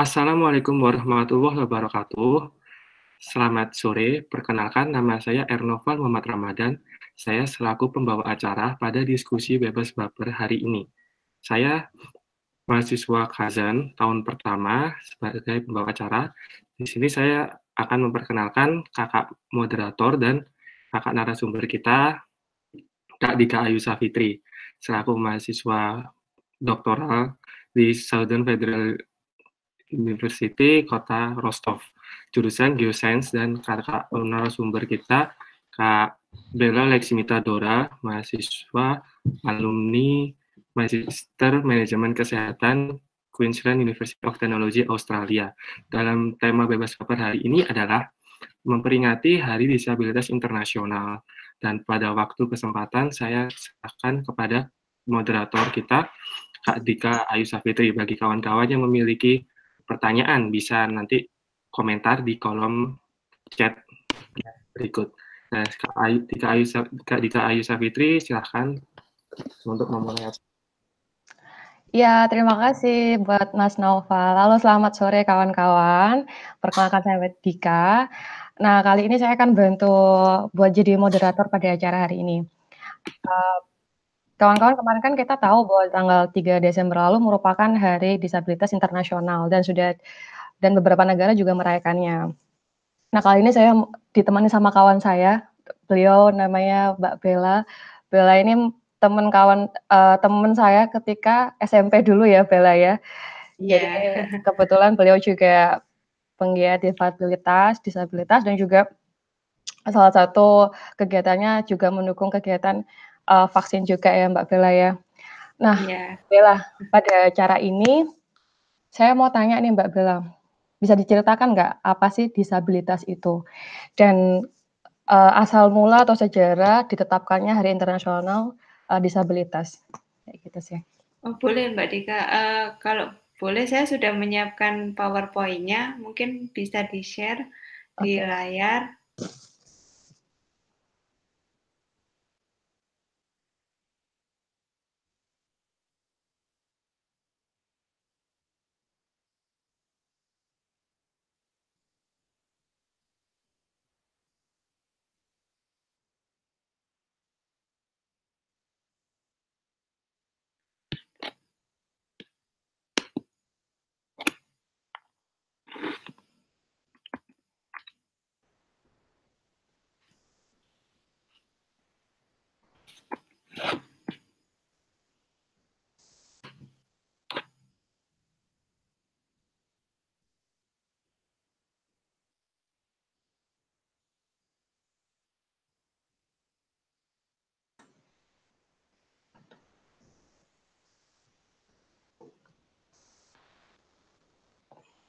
Assalamualaikum warahmatullahi wabarakatuh. Selamat sore, perkenalkan nama saya Ernoval Muhammad Ramadan. Saya selaku pembawa acara pada diskusi bebas baper hari ini. Saya mahasiswa Kazan tahun pertama sebagai pembawa acara. Di sini saya akan memperkenalkan kakak moderator dan kakak narasumber kita, Kak Dika Ayu Safitri, selaku mahasiswa doktoral di Southern Federal University Kota Rostov, jurusan Geoscience, dan kakak narasumber kita Kak Bella Leksimita Dora, mahasiswa alumni Magister Manajemen Kesehatan Queensland University of Technology Australia. Dalam tema bebas paper hari ini adalah memperingati Hari Disabilitas Internasional. Dan pada waktu kesempatan saya serahkan kepada moderator kita, Kak Dika Ayu Safitri. Bagi kawan-kawan yang memiliki pertanyaan, bisa nanti komentar di kolom chat berikut. Nah, Kak Dika Ayu Safitri, silahkan untuk memulai. Ya, terima kasih buat Mas Naufal. Halo, selamat sore kawan-kawan. Perkenalkan saya Dika. Nah, kali ini saya akan bantu buat jadi moderator pada acara hari ini. Kawan-kawan, kemarin kan kita tahu bahwa tanggal 3 Desember lalu merupakan Hari Disabilitas Internasional dan beberapa negara juga merayakannya. Nah, kali ini saya ditemani sama kawan saya, beliau namanya Mbak Bella. Bella ini teman saya ketika SMP dulu ya, Bella ya. Jadi kebetulan beliau juga penggiat disabilitas dan juga salah satu kegiatannya juga mendukung kegiatan vaksin juga ya Mbak Bella ya. Nah, Bella, pada acara ini saya mau tanya nih Mbak Bella, bisa diceritakan nggak apa sih disabilitas itu? Dan asal mula atau sejarah ditetapkannya Hari Internasional Disabilitas. Kayak gitu sih. Oh, boleh Mbak Dika. Kalau boleh saya sudah menyiapkan PowerPoint-nya, mungkin bisa di-share di layar.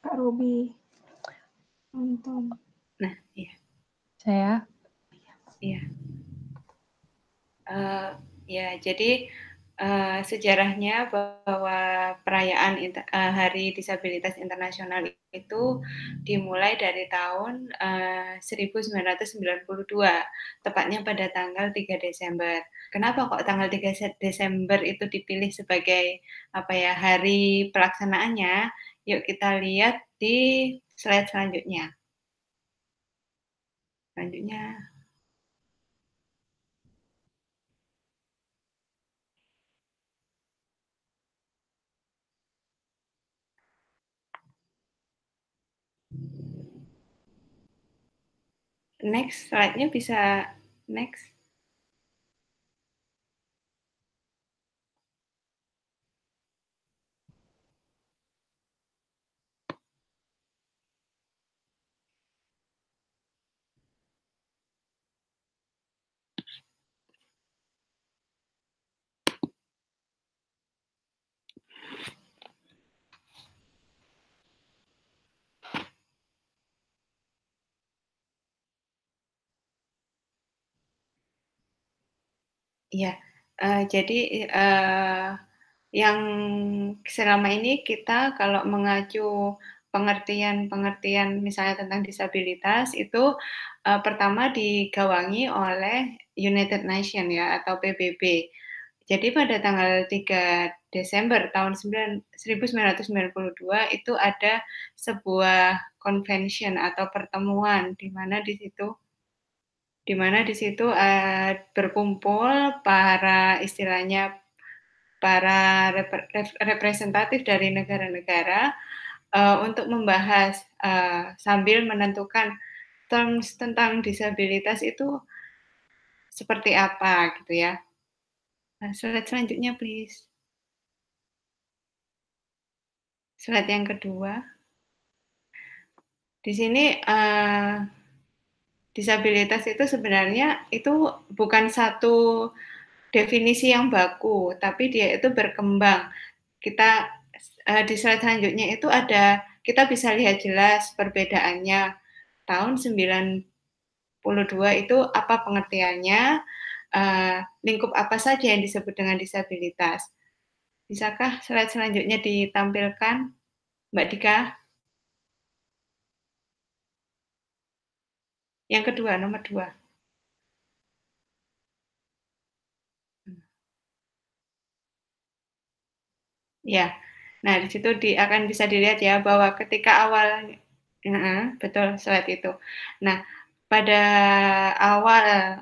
Kak Robi nonton. Nah, iya. Saya? Iya. Ya, jadi sejarahnya bahwa perayaan Hari Disabilitas Internasional itu dimulai dari tahun 1992, tepatnya pada tanggal 3 Desember. Kenapa kok tanggal 3 Desember itu dipilih sebagai hari pelaksanaannya? Yuk kita lihat di slide selanjutnya. Next, slide-nya bisa next. Iya, jadi yang selama ini kita kalau mengacu pengertian misalnya tentang disabilitas itu pertama digawangi oleh United Nations ya atau PBB. Jadi pada tanggal 3 Desember tahun 1992 itu ada sebuah convention atau pertemuan di mana di situ berkumpul para istilahnya para representatif dari negara-negara untuk membahas sambil menentukan terms tentang disabilitas itu seperti apa gitu ya. Nah, slide selanjutnya please. Slide yang kedua. Di sini disabilitas itu sebenarnya itu bukan satu definisi yang baku, tapi dia itu berkembang. Kita di slide selanjutnya itu ada, kita bisa lihat jelas perbedaannya. Tahun 92 itu apa pengertiannya, lingkup apa saja yang disebut dengan disabilitas. Bisakah slide selanjutnya ditampilkan, Mbak Dika? Yang kedua, nomor 2. Ya, nah di situ akan bisa dilihat ya bahwa ketika awal, betul slide itu. Nah, pada awal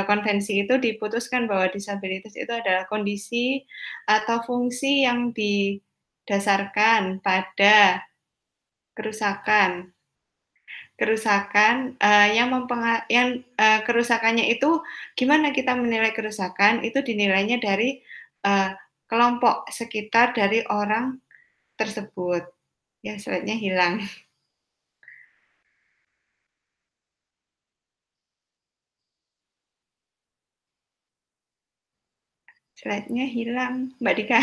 konvensi itu diputuskan bahwa disabilitas itu adalah kondisi atau fungsi yang didasarkan pada kerusakan yang kerusakannya itu gimana kita menilai kerusakan itu dinilainya dari kelompok sekitar dari orang tersebut. Ya, slide-nya hilang. Slide-nya hilang, Mbak Dika.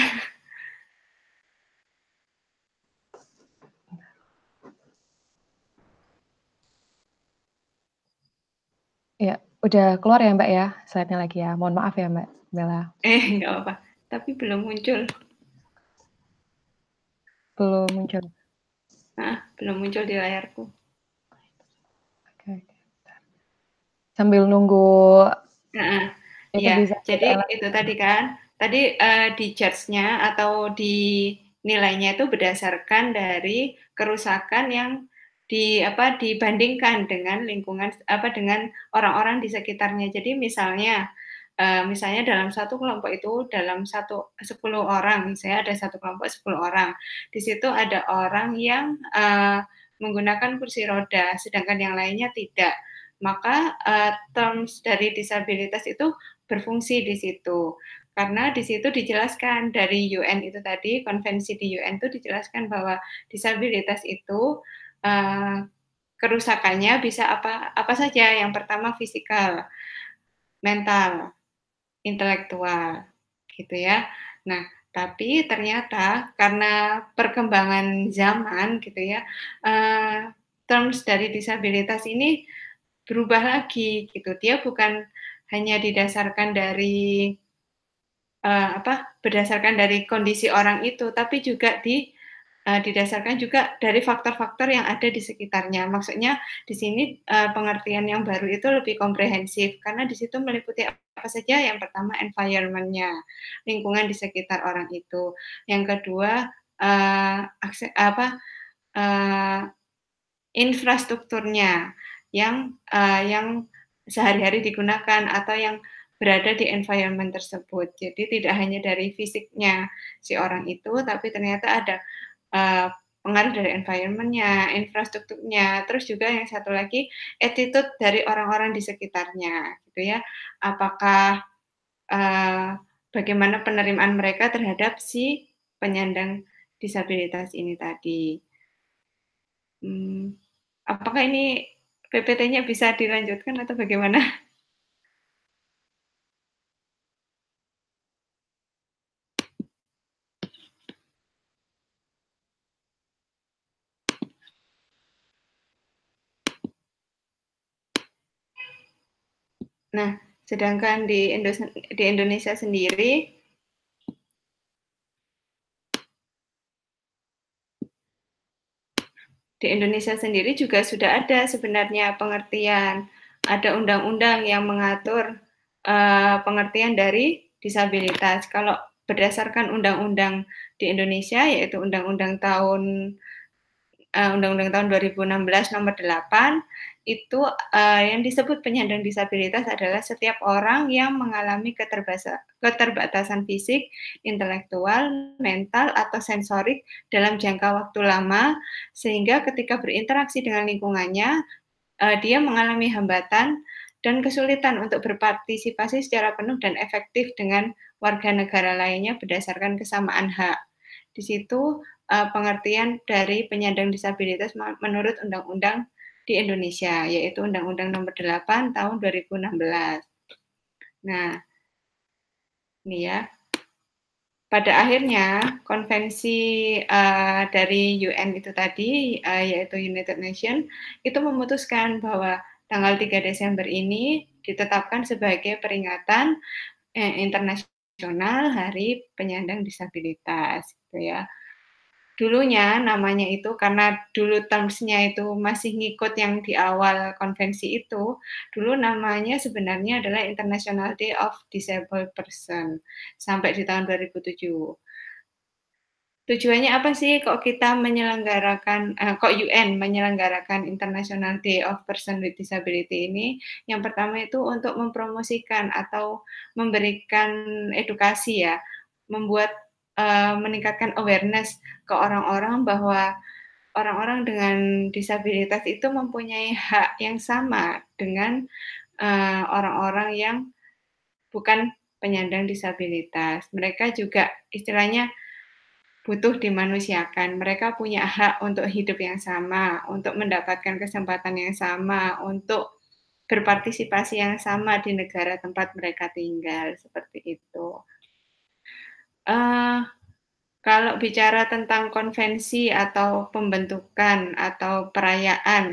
Ya, udah keluar ya Mbak ya, slide-nya lagi ya. Mohon maaf ya Mbak Bella. Nggak apa-apa. Tapi belum muncul. Belum muncul. Belum muncul di layarku. Oke. Sambil nunggu. Ya, jadi itu tadi kan. Tadi di judge-nya atau di nilainya itu berdasarkan dari kerusakan yang dibandingkan dengan lingkungan dengan orang-orang di sekitarnya. Jadi misalnya dalam satu kelompok itu dalam 10 orang, misalnya ada satu kelompok 10 orang. Di situ ada orang yang menggunakan kursi roda, sedangkan yang lainnya tidak. Maka terms dari disabilitas itu berfungsi di situ. Karena di situ dijelaskan dari UN itu tadi, konvensi di UN itu dijelaskan bahwa disabilitas itu kerusakannya bisa apa saja. Yang pertama fisikal, mental, intelektual, gitu ya. Nah, tapi ternyata karena perkembangan zaman gitu ya, terms dari disabilitas ini berubah lagi gitu. Dia bukan hanya didasarkan dari berdasarkan dari kondisi orang itu, tapi juga didasarkan juga dari faktor-faktor yang ada di sekitarnya. Maksudnya di sini pengertian yang baru itu lebih komprehensif karena di situ meliputi apa saja. Yang pertama environment-nya, lingkungan di sekitar orang itu. Yang kedua infrastrukturnya yang sehari-hari digunakan atau yang berada di environment tersebut. Jadi tidak hanya dari fisiknya si orang itu, tapi ternyata ada pengaruh dari environment-nya, infrastrukturnya, terus juga yang satu lagi attitude dari orang-orang di sekitarnya, gitu ya. Apakah bagaimana penerimaan mereka terhadap si penyandang disabilitas ini tadi. Apakah ini PPT-nya bisa dilanjutkan atau bagaimana? Nah, sedangkan di Indonesia sendiri, juga sudah ada sebenarnya pengertian. Ada undang-undang yang mengatur pengertian dari disabilitas. Kalau berdasarkan undang-undang di Indonesia, yaitu Undang-Undang tahun 2016 nomor 8, itu yang disebut penyandang disabilitas adalah setiap orang yang mengalami keterbatasan fisik, intelektual, mental, atau sensorik dalam jangka waktu lama, sehingga ketika berinteraksi dengan lingkungannya, dia mengalami hambatan dan kesulitan untuk berpartisipasi secara penuh dan efektif dengan warga negara lainnya berdasarkan kesamaan hak. Di situ pengertian dari penyandang disabilitas menurut undang-undang di Indonesia, yaitu Undang-Undang Nomor 8 Tahun 2016. Nah, ini ya. Pada akhirnya, konvensi dari UN itu tadi, yaitu United Nations, itu memutuskan bahwa tanggal 3 Desember ini ditetapkan sebagai peringatan internasional Hari Penyandang Disabilitas, gitu ya. Dulunya namanya itu, karena dulu terms-nya itu masih ngikut yang di awal konvensi itu, dulu namanya sebenarnya adalah International Day of Disabled Person, sampai di tahun 2007. Tujuannya apa sih kok kita menyelenggarakan, kok UN menyelenggarakan International Day of Person with Disability ini? Yang pertama itu untuk mempromosikan atau memberikan edukasi ya, meningkatkan awareness ke orang-orang bahwa orang-orang dengan disabilitas itu mempunyai hak yang sama dengan orang-orang yang bukan penyandang disabilitas. Mereka juga istilahnya butuh dimanusiakan. Mereka punya hak untuk hidup yang sama, untuk mendapatkan kesempatan yang sama, untuk berpartisipasi yang sama di negara tempat mereka tinggal, seperti itu. Kalau bicara tentang konvensi atau pembentukan atau perayaan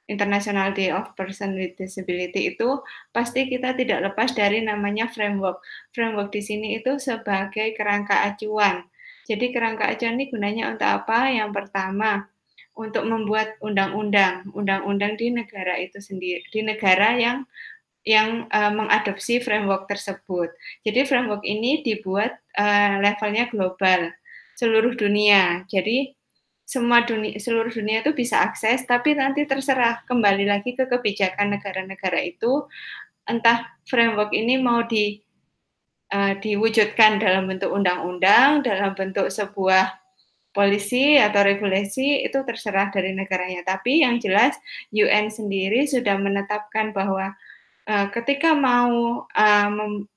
International Day of Person with Disability itu pasti kita tidak lepas dari namanya framework. Framework di sini itu sebagai kerangka acuan. Jadi kerangka acuan ini gunanya untuk apa? Yang pertama, untuk membuat undang-undang di negara itu sendiri, di negara yang mengadopsi framework tersebut. Jadi framework ini dibuat levelnya global, seluruh dunia. Jadi seluruh dunia itu bisa akses, tapi nanti terserah kembali lagi ke kebijakan negara-negara itu, entah framework ini mau diwujudkan dalam bentuk undang-undang, dalam bentuk sebuah polisi atau regulasi, itu terserah dari negaranya. Tapi yang jelas UN sendiri sudah menetapkan bahwa ketika mau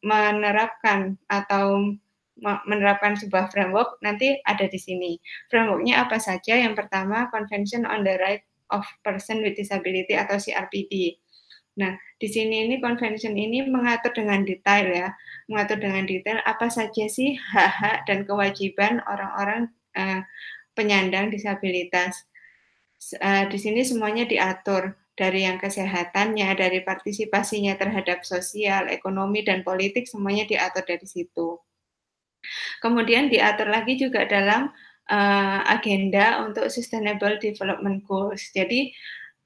menerapkan atau menerapkan sebuah framework, nanti ada di sini. Framework-nya apa saja? Yang pertama, Convention on the Right of Person with Disability atau CRPD. Nah, di sini ini convention ini mengatur dengan detail ya, apa saja sih hak-hak dan kewajiban orang-orang penyandang disabilitas. Di sini semuanya diatur, dari yang kesehatannya, dari partisipasinya terhadap sosial, ekonomi, dan politik, semuanya diatur dari situ. Kemudian diatur lagi juga dalam agenda untuk Sustainable Development Goals. Jadi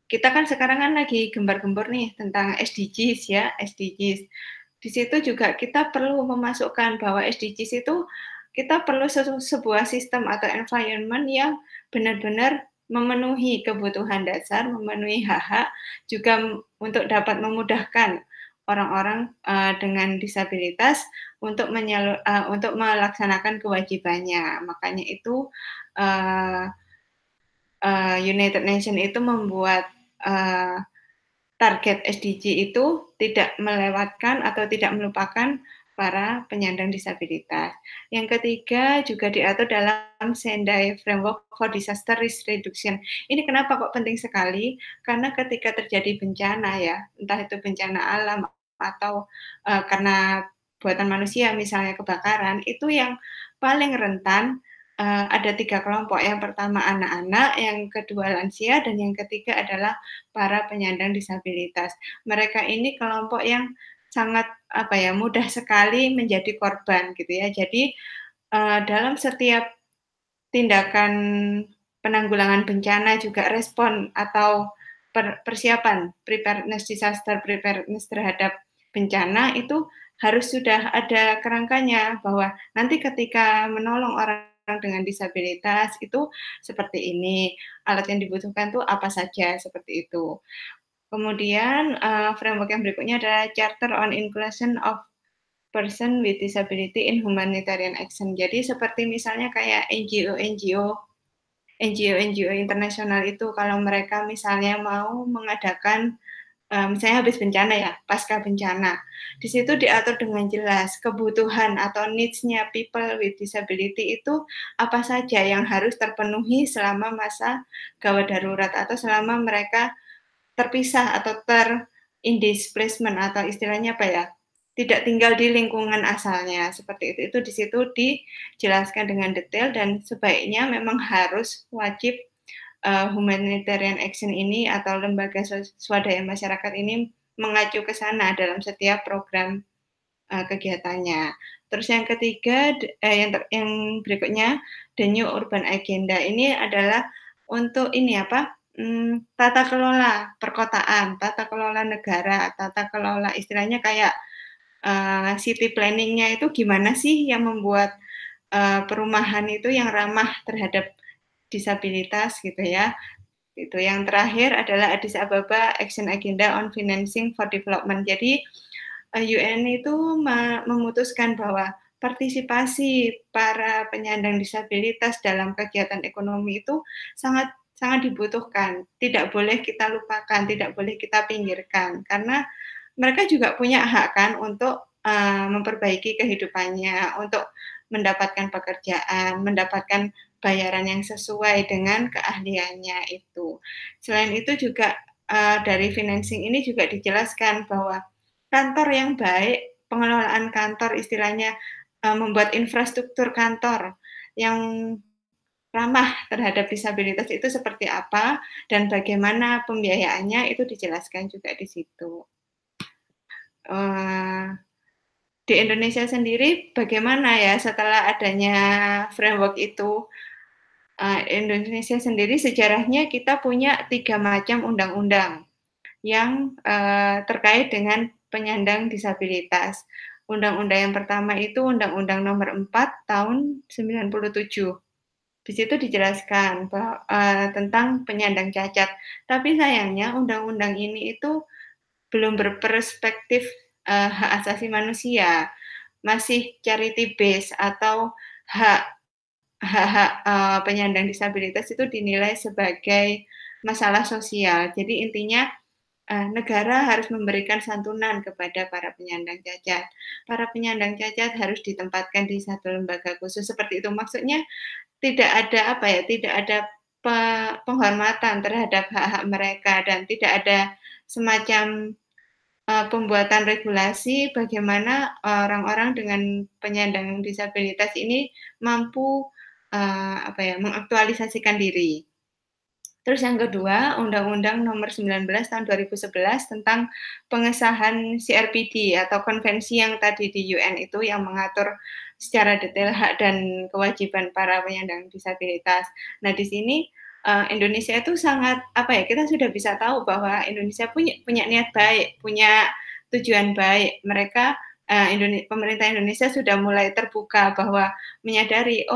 kita kan sekarang kan lagi gembar-gembor nih tentang SDGs ya, SDGs. Di situ juga kita perlu memasukkan bahwa SDGs itu kita perlu sebuah sistem atau environment yang benar-benar memenuhi kebutuhan dasar, memenuhi hak-hak, juga untuk dapat memudahkan orang-orang dengan disabilitas untuk melaksanakan kewajibannya. Makanya itu United Nations itu membuat target SDG itu tidak melewatkan atau tidak melupakan para penyandang disabilitas. Yang ketiga juga diatur dalam Sendai Framework for Disaster Risk Reduction. Ini kenapa kok penting sekali? Karena ketika terjadi bencana ya, entah itu bencana alam atau karena buatan manusia, misalnya kebakaran, itu yang paling rentan ada 3 kelompok. Yang pertama anak-anak, yang kedua lansia, dan yang ketiga adalah para penyandang disabilitas. Mereka ini kelompok yang sangat mudah sekali menjadi korban gitu ya. Jadi dalam setiap tindakan penanggulangan bencana juga respon atau persiapan disaster preparedness terhadap bencana itu harus sudah ada kerangkanya bahwa nanti ketika menolong orang dengan disabilitas itu seperti ini, alat yang dibutuhkan tuh apa saja, seperti itu. Kemudian, framework yang berikutnya adalah Charter on Inclusion of Person with Disability in Humanitarian Action. Jadi seperti misalnya kayak NGO internasional itu kalau mereka misalnya mau mengadakan misalnya habis bencana ya, pasca bencana. Di situ diatur dengan jelas kebutuhan atau needs-nya people with disability itu apa saja yang harus terpenuhi selama masa gawat darurat atau selama mereka terpisah atau in displacement atau istilahnya apa ya, tidak tinggal di lingkungan asalnya, seperti itu. Itu di situ dijelaskan dengan detail dan sebaiknya memang harus wajib humanitarian action ini atau lembaga swadaya masyarakat ini mengacu ke sana dalam setiap program kegiatannya. Terus yang ketiga, yang berikutnya, the new urban agenda ini adalah untuk ini apa? Tata kelola perkotaan, tata kelola negara, tata kelola istilahnya kayak city planning-nya itu gimana sih yang membuat perumahan itu yang ramah terhadap disabilitas gitu ya. Itu yang terakhir adalah Addis Ababa Action Agenda on Financing for Development. Jadi UN itu memutuskan bahwa partisipasi para penyandang disabilitas dalam kegiatan ekonomi itu sangat dibutuhkan. Tidak boleh kita lupakan, tidak boleh kita pinggirkan karena mereka juga punya hak kan untuk memperbaiki kehidupannya, untuk mendapatkan pekerjaan, mendapatkan bayaran yang sesuai dengan keahliannya itu. Selain itu juga dari financing ini juga dijelaskan bahwa kantor yang baik, pengelolaan kantor istilahnya membuat infrastruktur kantor yang ramah terhadap disabilitas itu seperti apa dan bagaimana pembiayaannya itu dijelaskan juga di situ. Di Indonesia sendiri bagaimana ya setelah adanya framework itu? Indonesia sendiri sejarahnya kita punya 3 macam undang-undang yang terkait dengan penyandang disabilitas. Undang-undang yang pertama itu Undang-Undang Nomor 4 Tahun 97. Di situ dijelaskan bahwa, tentang penyandang cacat. Tapi sayangnya undang-undang ini itu belum berperspektif hak asasi manusia, masih charity base atau hak-hak penyandang disabilitas itu dinilai sebagai masalah sosial. Jadi intinya negara harus memberikan santunan kepada para penyandang cacat. Para penyandang cacat harus ditempatkan di satu lembaga khusus seperti itu. Maksudnya tidak ada apa ya, tidak ada penghormatan terhadap hak-hak mereka dan tidak ada semacam pembuatan regulasi bagaimana orang-orang dengan penyandang disabilitas ini mampu mengaktualisasikan diri. Terus yang kedua, Undang-Undang Nomor 19 Tahun 2011 tentang pengesahan CRPD atau konvensi yang tadi di UN itu yang mengatur secara detail hak dan kewajiban para penyandang disabilitas. Nah, di sini Indonesia itu sangat kita sudah bisa tahu bahwa Indonesia punya niat baik, punya tujuan baik. Mereka pemerintah Indonesia sudah mulai terbuka bahwa menyadari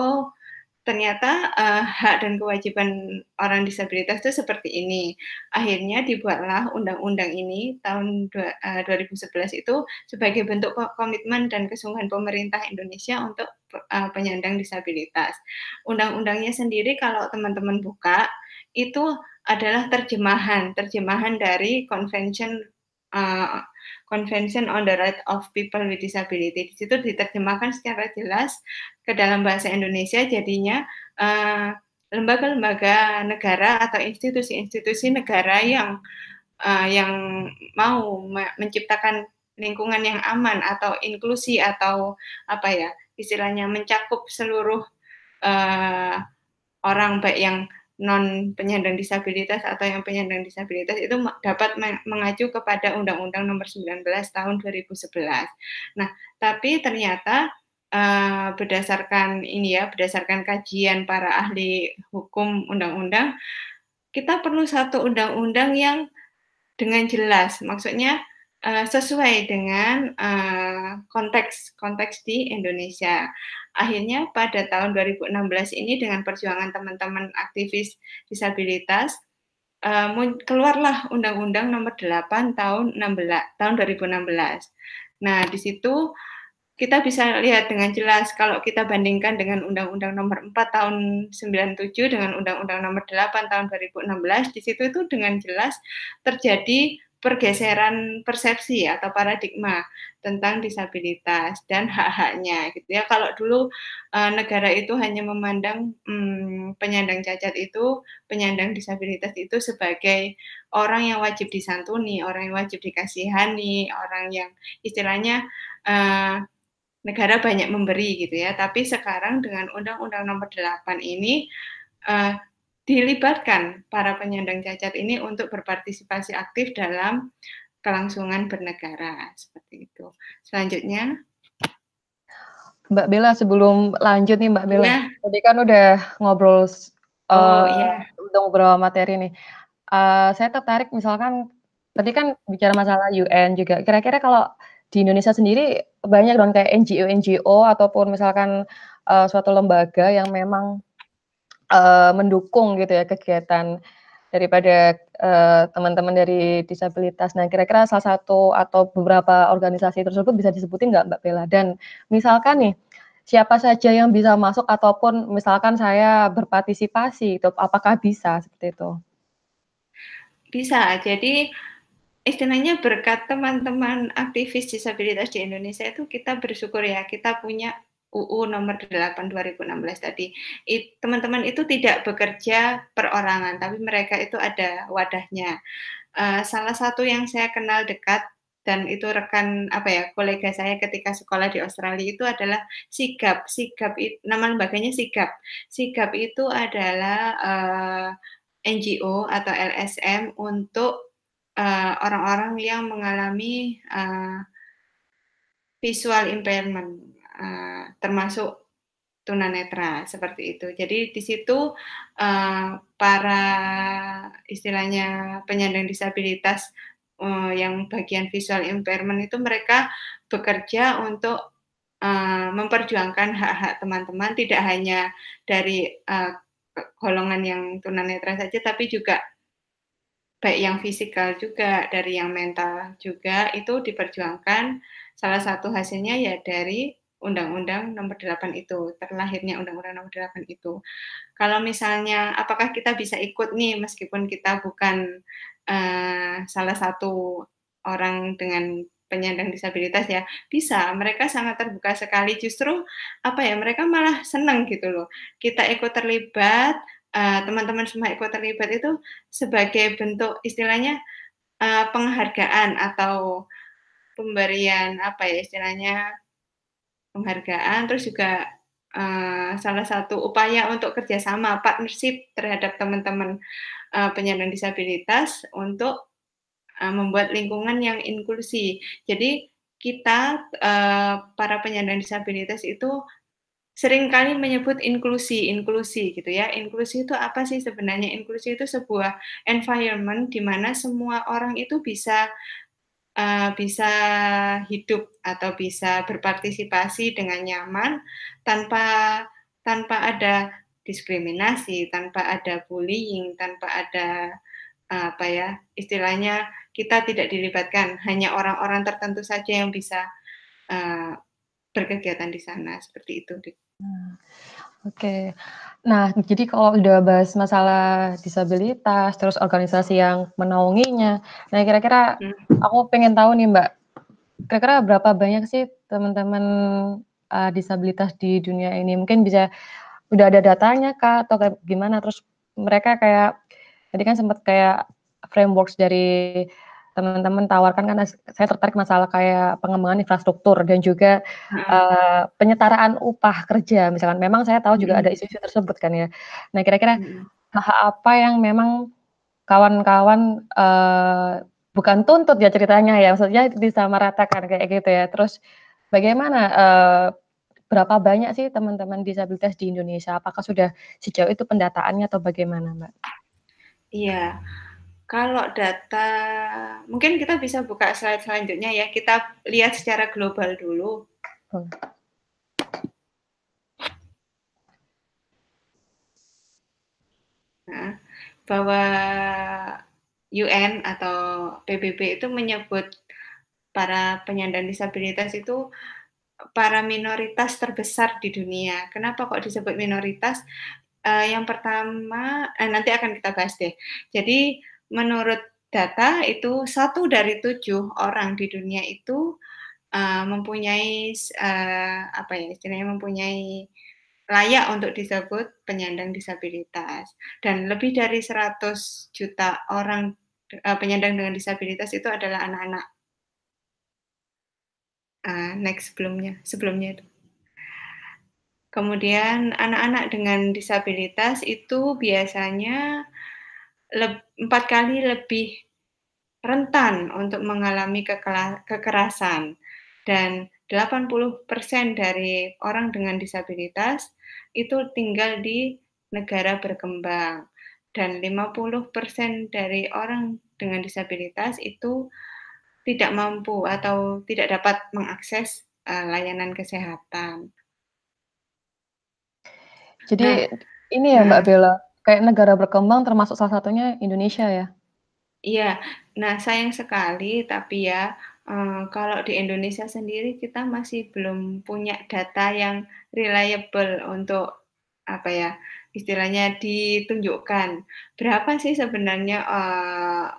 ternyata hak dan kewajiban orang disabilitas itu seperti ini. Akhirnya dibuatlah undang-undang ini tahun 2011 itu sebagai bentuk komitmen dan kesungguhan pemerintah Indonesia untuk penyandang disabilitas. Undang-undangnya sendiri kalau teman-teman buka itu adalah terjemahan dari Convention on the Rights of People with Disability. Di situ diterjemahkan secara jelas ke dalam bahasa Indonesia, jadinya lembaga-lembaga negara atau institusi-institusi negara yang mau menciptakan lingkungan yang aman atau inklusi atau istilahnya mencakup seluruh orang baik yang non penyandang disabilitas atau yang penyandang disabilitas itu dapat mengacu kepada Undang-Undang Nomor 19 Tahun 2011. Nah, tapi ternyata berdasarkan kajian para ahli hukum undang-undang, kita perlu satu undang-undang yang dengan jelas, maksudnya sesuai dengan konteks di Indonesia. Akhirnya pada tahun 2016 ini dengan perjuangan teman-teman aktivis disabilitas, keluarlah Undang-Undang Nomor 8 tahun 2016. Nah, di situ kita bisa lihat dengan jelas kalau kita bandingkan dengan Undang-Undang Nomor 4 tahun 97 dengan Undang-Undang Nomor 8 tahun 2016, di situ itu dengan jelas terjadi pergeseran persepsi atau paradigma tentang disabilitas dan hak-haknya gitu ya. Kalau dulu negara itu hanya memandang penyandang cacat itu, penyandang disabilitas itu sebagai orang yang wajib disantuni, orang yang wajib dikasihani, orang yang istilahnya negara banyak memberi gitu ya, tapi sekarang dengan Undang-Undang Nomor 8 ini dilibatkan para penyandang cacat ini untuk berpartisipasi aktif dalam kelangsungan bernegara seperti itu. Selanjutnya, Mbak Bella, sebelum lanjut nih Mbak Bella, ya. tadi kan udah ngobrol Ya. udah ngobrol materi nih. Saya tertarik misalkan tadi kan bicara masalah UN juga. Kira-kira kalau di Indonesia sendiri banyak dong kayak NGO ataupun misalkan suatu lembaga yang memang mendukung gitu ya kegiatan daripada teman-teman dari disabilitas. Nah, kira-kira salah satu atau beberapa organisasi tersebut bisa disebutin nggak Mbak Bella? Dan misalkan nih, siapa saja yang bisa masuk ataupun misalkan saya berpartisipasi, itu apakah bisa seperti itu? Bisa. Jadi istilahnya berkat teman-teman aktivis disabilitas di Indonesia itu kita bersyukur ya, kita punya UU Nomor 8 2016 tadi. Teman-teman itu tidak bekerja perorangan, tapi mereka itu ada wadahnya. Salah satu yang saya kenal dekat dan itu rekan kolega saya ketika sekolah di Australia itu adalah Sigap. Nama lembaganya Sigap. Sigap itu adalah NGO atau LSM untuk orang-orang yang mengalami visual impairment, termasuk tunanetra seperti itu. Jadi di situ para istilahnya penyandang disabilitas yang bagian visual impairment itu mereka bekerja untuk memperjuangkan hak-hak teman-teman, tidak hanya dari golongan yang tunanetra saja, tapi juga baik yang fisikal juga, dari yang mental juga, itu diperjuangkan. Salah satu hasilnya ya dari Undang-Undang Nomor 8 itu, terlahirnya Undang-Undang Nomor 8 itu. Kalau misalnya apakah kita bisa ikut nih meskipun kita bukan salah satu orang dengan penyandang disabilitas ya, bisa, mereka sangat terbuka sekali, justru mereka malah senang gitu loh, kita ikut terlibat, teman-teman semua ikut terlibat itu sebagai bentuk istilahnya penghargaan atau pemberian istilahnya penghargaan, terus juga salah satu upaya untuk kerjasama partnership terhadap teman-teman penyandang disabilitas untuk membuat lingkungan yang inklusi. Jadi kita para penyandang disabilitas itu seringkali menyebut inklusi gitu ya. Inklusi itu apa sih sebenarnya? Inklusi itu sebuah environment di mana semua orang itu bisa hidup atau bisa berpartisipasi dengan nyaman tanpa ada diskriminasi, tanpa ada bullying, tanpa ada istilahnya kita tidak dilibatkan, hanya orang-orang tertentu saja yang bisa berkegiatan di sana, seperti itu. Oke. Nah, jadi kalau udah bahas masalah disabilitas, terus organisasi yang menaunginya, nah kira-kira aku pengen tahu nih Mbak, kira-kira berapa banyak sih teman-teman disabilitas di dunia ini? Mungkin bisa udah ada datanya kah atau kayak gimana? Terus mereka kayak tadi kan sempat kayak frameworks dari teman-teman tawarkan, kan saya tertarik masalah kayak pengembangan infrastruktur dan juga penyetaraan upah kerja misalkan. Memang saya tahu juga ada isu-isu tersebut kan ya. Nah kira-kira hal apa yang memang kawan-kawan bukan tuntut ya ceritanya ya, maksudnya disamaratakan kayak gitu ya. Terus bagaimana berapa banyak sih teman-teman disabilitas di Indonesia? Apakah sudah sejauh itu pendataannya atau bagaimana, Mbak? Iya, Kalau data, mungkin kita bisa buka slide selanjutnya ya. Kita lihat secara global dulu. Nah, bahwa UN atau PBB itu menyebut para penyandang disabilitas itu para minoritas terbesar di dunia. Kenapa kok disebut minoritas? Yang pertama, nanti akan kita bahas deh. Jadi menurut data itu 1 dari 7 orang di dunia itu mempunyai apa ya istilahnya mempunyai layak untuk disebut penyandang disabilitas dan lebih dari 100 juta orang penyandang dengan disabilitas itu adalah anak-anak. Next sebelumnya itu. Kemudian anak-anak dengan disabilitas itu biasanya 4 kali lebih rentan untuk mengalami kekerasan dan 80% dari orang dengan disabilitas itu tinggal di negara berkembang dan 50% dari orang dengan disabilitas itu tidak mampu atau tidak dapat mengakses layanan kesehatan. Jadi ini ya Mbak Bella, kayak negara berkembang termasuk salah satunya Indonesia ya? Iya. Nah, sayang sekali tapi ya, kalau di Indonesia sendiri kita masih belum punya data yang reliable untuk, apa ya, istilahnya ditunjukkan. Berapa sih sebenarnya,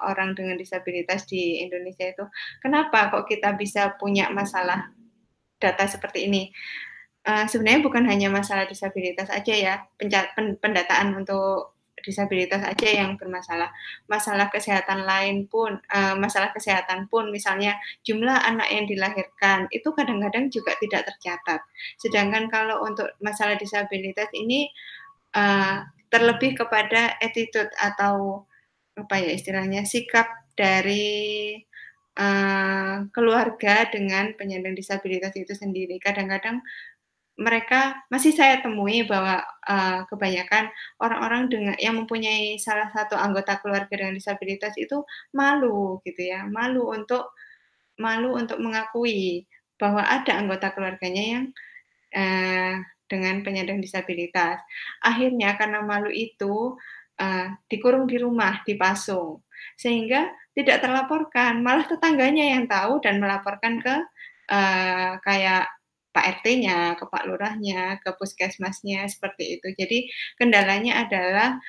orang dengan disabilitas di Indonesia itu? Kenapa kok kita bisa punya masalah data seperti ini? Sebenarnya bukan hanya masalah disabilitas aja ya, pendataan untuk disabilitas aja yang bermasalah. Masalah kesehatan lain pun, masalah kesehatan pun misalnya jumlah anak yang dilahirkan itu kadang-kadang juga tidak tercatat. Sedangkan kalau untuk masalah disabilitas ini terlebih kepada attitude atau apa ya istilahnya sikap dari keluarga dengan penyandang disabilitas itu sendiri. Kadang-kadang mereka masih saya temui bahwa kebanyakan orang-orang yang mempunyai salah satu anggota keluarga dengan disabilitas itu malu gitu ya, malu untuk mengakui bahwa ada anggota keluarganya yang dengan penyandang disabilitas. Akhirnya karena malu itu dikurung di rumah, dipasung, sehingga tidak terlaporkan, malah tetangganya yang tahu dan melaporkan ke kayak Pak RT-nya, ke Pak Lurahnya, ke puskesmasnya, seperti itu. Jadi kendalanya adalah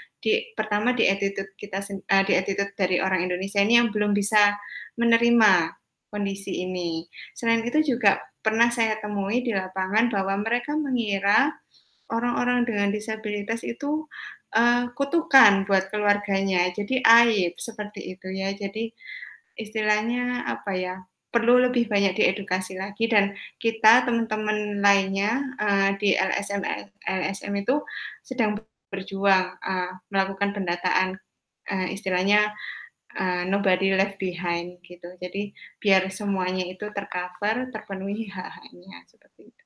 pertama di attitude di attitude dari orang Indonesia ini yang belum bisa menerima kondisi ini. Selain itu juga pernah saya temui di lapangan bahwa mereka mengira orang-orang dengan disabilitas itu kutukan buat keluarganya, jadi aib seperti itu ya. Jadi istilahnya apa ya, perlu lebih banyak diedukasi lagi dan kita teman-teman lainnya di LSM itu sedang berjuang melakukan pendataan istilahnya nobody left behind gitu. Jadi biar semuanya itu terpenuhi hak-haknya seperti itu.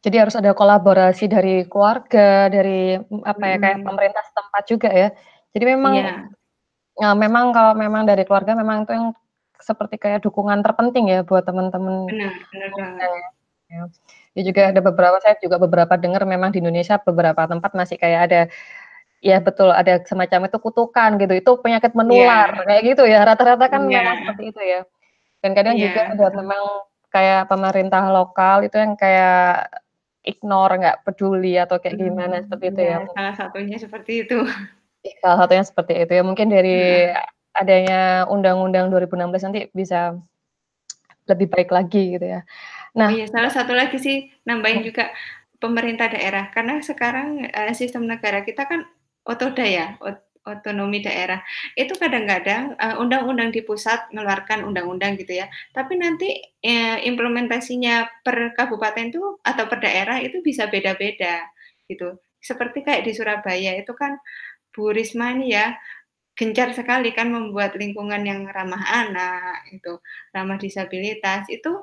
Jadi harus ada kolaborasi dari keluarga, dari apa ya kayak pemerintah setempat juga ya. Jadi memang memang kalau memang dari keluarga memang itu yang seperti kayak dukungan terpenting ya buat teman-teman. Benar banget. Ya juga ada saya juga beberapa dengar memang di Indonesia beberapa tempat masih kayak ada ya betul ada semacam itu kutukan gitu, itu penyakit menular kayak gitu ya, rata-rata kan memang seperti itu ya. Dan kadang juga ada memang kayak pemerintah lokal itu yang kayak ignore, nggak peduli atau kayak gimana seperti itu ya. Salah satunya seperti itu. Salah satunya seperti itu ya, mungkin dari adanya Undang-Undang 2016 nanti bisa lebih baik lagi gitu ya. Nah, salah satu lagi sih nambahin juga pemerintah daerah karena sekarang sistem negara kita kan otoda ya, otonomi daerah. Itu kadang-kadang undang-undang di pusat mengeluarkan undang-undang gitu ya, tapi nanti implementasinya per kabupaten itu atau per daerah itu bisa beda-beda gitu. Seperti kayak di Surabaya itu kan Bu Risma ini ya gencar sekali kan membuat lingkungan yang ramah anak, itu ramah disabilitas, itu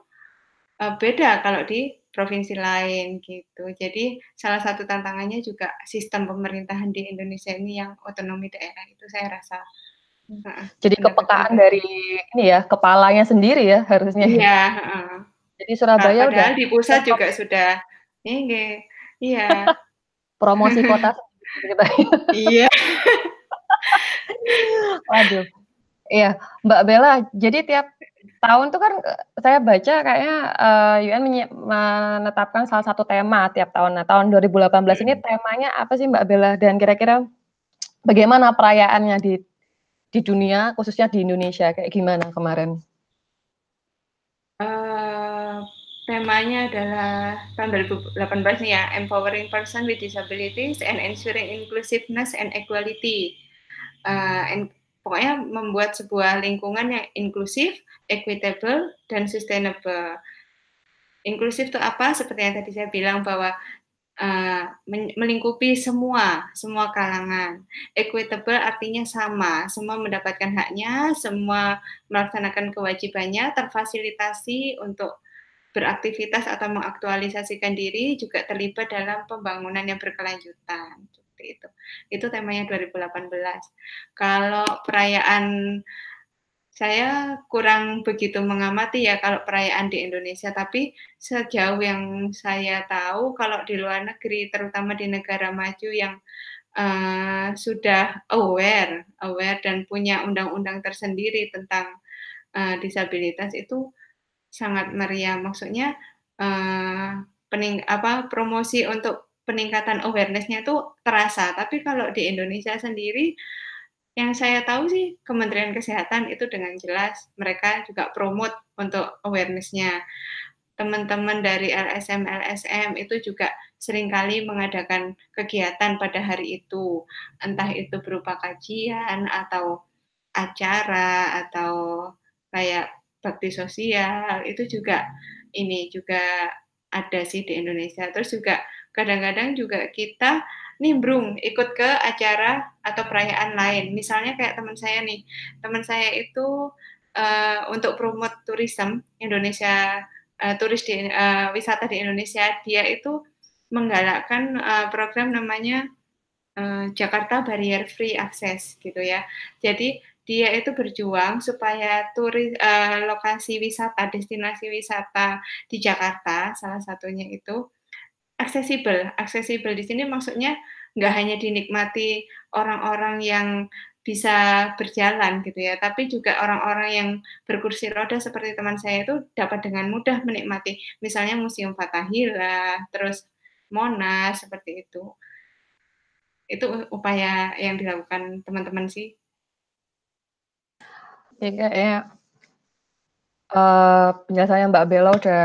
beda kalau di provinsi lain gitu. Jadi salah satu tantangannya juga sistem pemerintahan di Indonesia ini yang otonomi daerah itu saya rasa. Heeh, Jadi pendekatan kepekaan baru. dari ini ya, kepalanya sendiri ya harusnya ya. Iya, heeh. Jadi Surabaya udah Padahal di pusat juga sudah ini, iya. promosi kota sendiri gitu. Iya. Waduh. Iya, Mbak Bella, jadi tiap tahun tuh kan saya baca kayaknya UN menetapkan salah satu tema tiap tahun. Nah, tahun 2018 ini temanya apa sih Mbak Bella? Dan kira-kira bagaimana perayaannya di dunia, khususnya di Indonesia, kayak gimana kemarin? Temanya adalah tahun 2018 nih ya, Empowering Person with Disabilities and Ensuring Inclusiveness and Equality. Pokoknya membuat sebuah lingkungan yang inklusif, equitable, dan sustainable. Inklusif itu apa? Seperti yang tadi saya bilang bahwa melingkupi semua kalangan. Equitable artinya sama, semua mendapatkan haknya, semua melaksanakan kewajibannya, terfasilitasi untuk beraktivitas atau mengaktualisasikan diri, juga terlibat dalam pembangunan yang berkelanjutan. Seperti itu. Itu temanya 2018. Kalau perayaan, saya kurang begitu mengamati ya kalau perayaan di Indonesia, tapi sejauh yang saya tahu kalau di luar negeri, terutama di negara maju yang sudah aware dan punya undang-undang tersendiri tentang disabilitas itu sangat meriah. Maksudnya promosi untuk peningkatan awareness-nya itu terasa. Tapi kalau di Indonesia sendiri, yang saya tahu sih Kementerian Kesehatan itu dengan jelas mereka juga promote untuk awareness-nya. Teman-teman dari LSM itu juga seringkali mengadakan kegiatan pada hari itu, entah itu berupa kajian atau acara atau kayak bakti sosial, itu juga ada sih di Indonesia. Terus juga kadang-kadang juga kita nimbrung ikut ke acara atau perayaan lain. Misalnya kayak teman saya itu untuk promote tourism Indonesia, wisata di Indonesia, dia itu menggalakkan program namanya Jakarta Barrier Free Access gitu ya. Jadi dia itu berjuang supaya lokasi wisata, destinasi wisata di Jakarta salah satunya itu aksesibel. Aksesibel di sini maksudnya nggak hanya dinikmati orang-orang yang bisa berjalan gitu ya, tapi juga orang-orang yang berkursi roda seperti teman saya itu dapat dengan mudah menikmati. Misalnya Museum Fathahillah, terus Monas seperti itu. Itu upaya yang dilakukan teman-teman sih. Ya, kayaknya penjelasannya Mbak Bella udah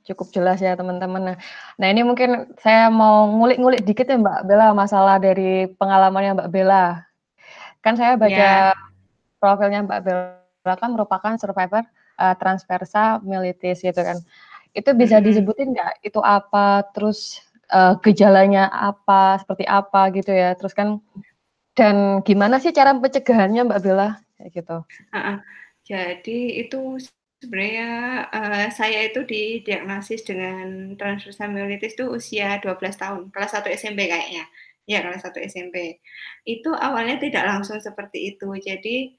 cukup jelas ya teman-teman. Nah ini mungkin saya mau ngulik-ngulik dikit ya Mbak Bella, masalah dari pengalamannya Mbak Bella. Kan saya baca Ya. profilnya Mbak Bella kan merupakan survivor transversa myelitis gitu kan. Itu bisa disebutin nggak itu apa, terus gejalanya apa, seperti apa gitu ya. Terus kan dan gimana sih cara pencegahannya Mbak Bella kayak gitu? Jadi itu sebenarnya saya itu didiagnosis dengan transversa myelitis itu usia 12 tahun, kelas 1 SMP kayaknya. Ya, kelas 1 SMP. Itu awalnya tidak langsung seperti itu. Jadi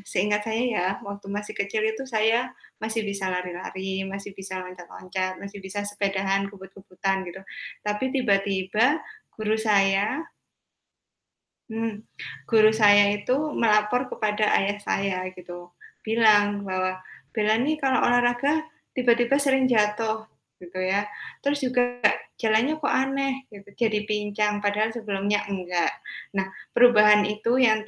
seingat saya ya, waktu masih kecil itu saya masih bisa lari-lari, masih bisa loncat-loncat, masih bisa sepedahan, kebut-kebutan gitu. Tapi tiba-tiba guru saya guru saya itu melapor kepada ayah saya gitu, bilang bahwa, "Bella nih kalau olahraga tiba-tiba sering jatuh," gitu ya. Terus juga jalannya kok aneh gitu, jadi pincang padahal sebelumnya enggak. Nah, perubahan itu yang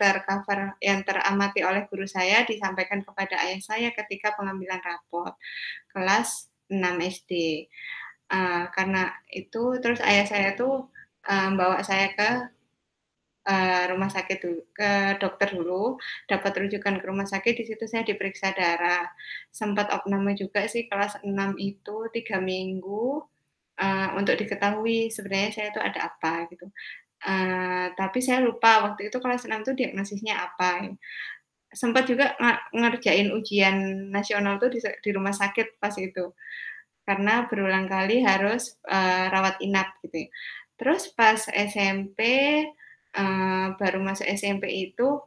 teramati oleh guru saya disampaikan kepada ayah saya ketika pengambilan rapor kelas 6 SD. Karena itu terus ayah saya tuh, bawa saya ke rumah sakit dulu, ke dokter dulu, dapat rujukan ke rumah sakit, di situ saya diperiksa darah. Sempat opname juga sih kelas 6 itu 3 minggu, untuk diketahui sebenarnya saya itu ada apa gitu. Tapi saya lupa waktu itu kelas 6 itu diagnosisnya apa. Sempat juga ngerjain ujian nasional tuh di rumah sakit pas itu, karena berulang kali harus, rawat inap gitu ya. Terus pas SMP, baru masuk SMP itu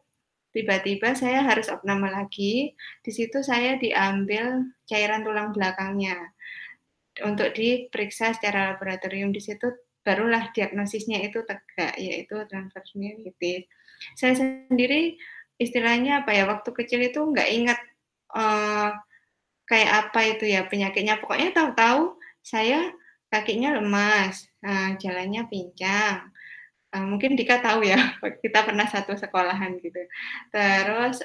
tiba-tiba saya harus opname lagi, di situ saya diambil cairan tulang belakangnya untuk diperiksa secara laboratorium. Di situ barulah diagnosisnya itu tegak, yaitu transverse myelitis. Saya sendiri istilahnya apa ya, waktu kecil itu nggak ingat kayak apa itu ya penyakitnya. Pokoknya tahu-tahu saya kakinya lemas, jalannya pincang. Mungkin Dika tahu ya, kita pernah satu sekolahan gitu. Terus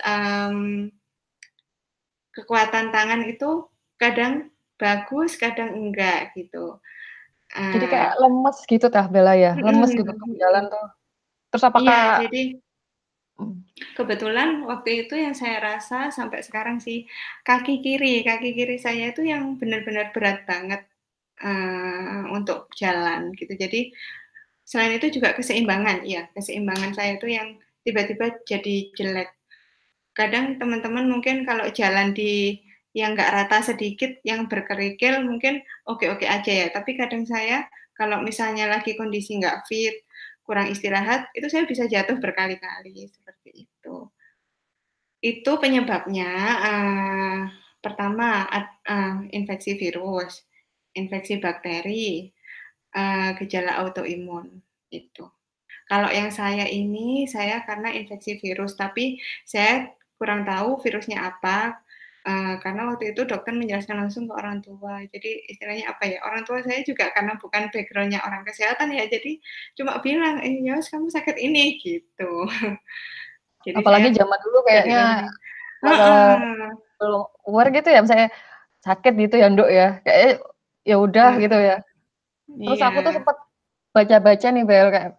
kekuatan tangan itu kadang bagus, kadang enggak gitu. Jadi kayak lemes gitu tah Bella ya? Lemes gitu untuk jalan tuh. Terus Iya, apakah jadi kebetulan waktu itu yang saya rasa sampai sekarang sih kaki kiri saya itu yang benar-benar berat banget untuk jalan gitu. Jadi selain itu juga keseimbangan, ya keseimbangan saya itu yang tiba-tiba jadi jelek. Kadang teman-teman mungkin kalau jalan di yang nggak rata sedikit, yang berkerikil mungkin oke-oke aja ya. Tapi kadang saya kalau misalnya lagi kondisi nggak fit, kurang istirahat, itu saya bisa jatuh berkali-kali seperti itu. Itu penyebabnya pertama infeksi virus, infeksi bakteri, gejala autoimun itu. Kalau yang saya ini, saya karena infeksi virus, tapi saya kurang tahu virusnya apa, karena waktu itu dokter menjelaskan langsung ke orang tua. Jadi istilahnya apa ya, orang tua saya juga karena bukan background-nya orang kesehatan ya, jadi cuma bilang, "Yos kamu sakit ini," gitu. Jadi saya apalagi zaman dulu dari kayaknya masalah heeh. belum aware gitu ya, misalnya sakit gitu ya, Nduk, ya. Kayaknya ya udah gitu ya. Terus Iya. aku tuh sempat baca-baca nih Bel, kayak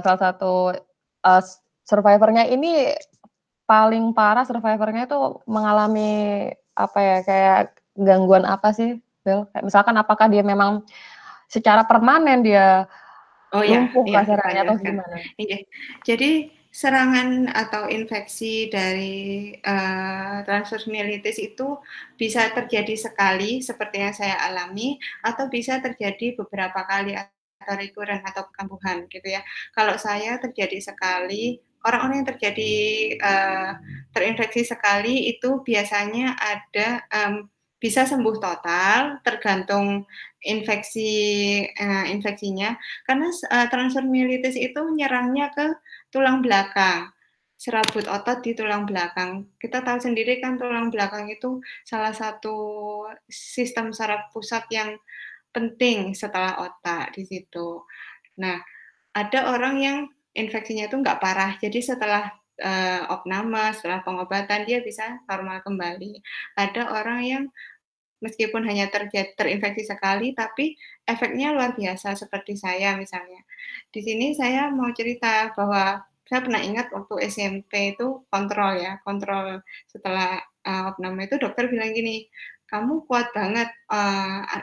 salah satu survivornya ini paling parah survivornya itu mengalami apa ya, kayak gangguan apa sih Bel? Kayak misalkan apakah dia memang secara permanen dia Oh ya, lumpuh iya kita kasarannya atau jelaskan. gimana? Iya. Jadi serangan atau infeksi dari transverse myelitis itu bisa terjadi sekali seperti yang saya alami atau bisa terjadi beberapa kali atau recurrent atau kambuhan gitu ya. Kalau saya terjadi sekali, orang-orang yang terjadi terinfeksi sekali itu biasanya ada bisa sembuh total tergantung infeksinya. Karena transverse myelitis itu nyerangnya ke tulang belakang, serabut otot di tulang belakang. Kita tahu sendiri kan tulang belakang itu salah satu sistem saraf pusat yang penting setelah otak di situ. Nah, ada orang yang infeksinya itu nggak parah, jadi setelah opname, setelah pengobatan dia bisa normal kembali. Ada orang yang meskipun hanya terinfeksi sekali, tapi efeknya luar biasa seperti saya misalnya. Di sini saya mau cerita bahwa saya pernah ingat waktu SMP itu kontrol setelah opname itu dokter bilang gini, kamu kuat banget,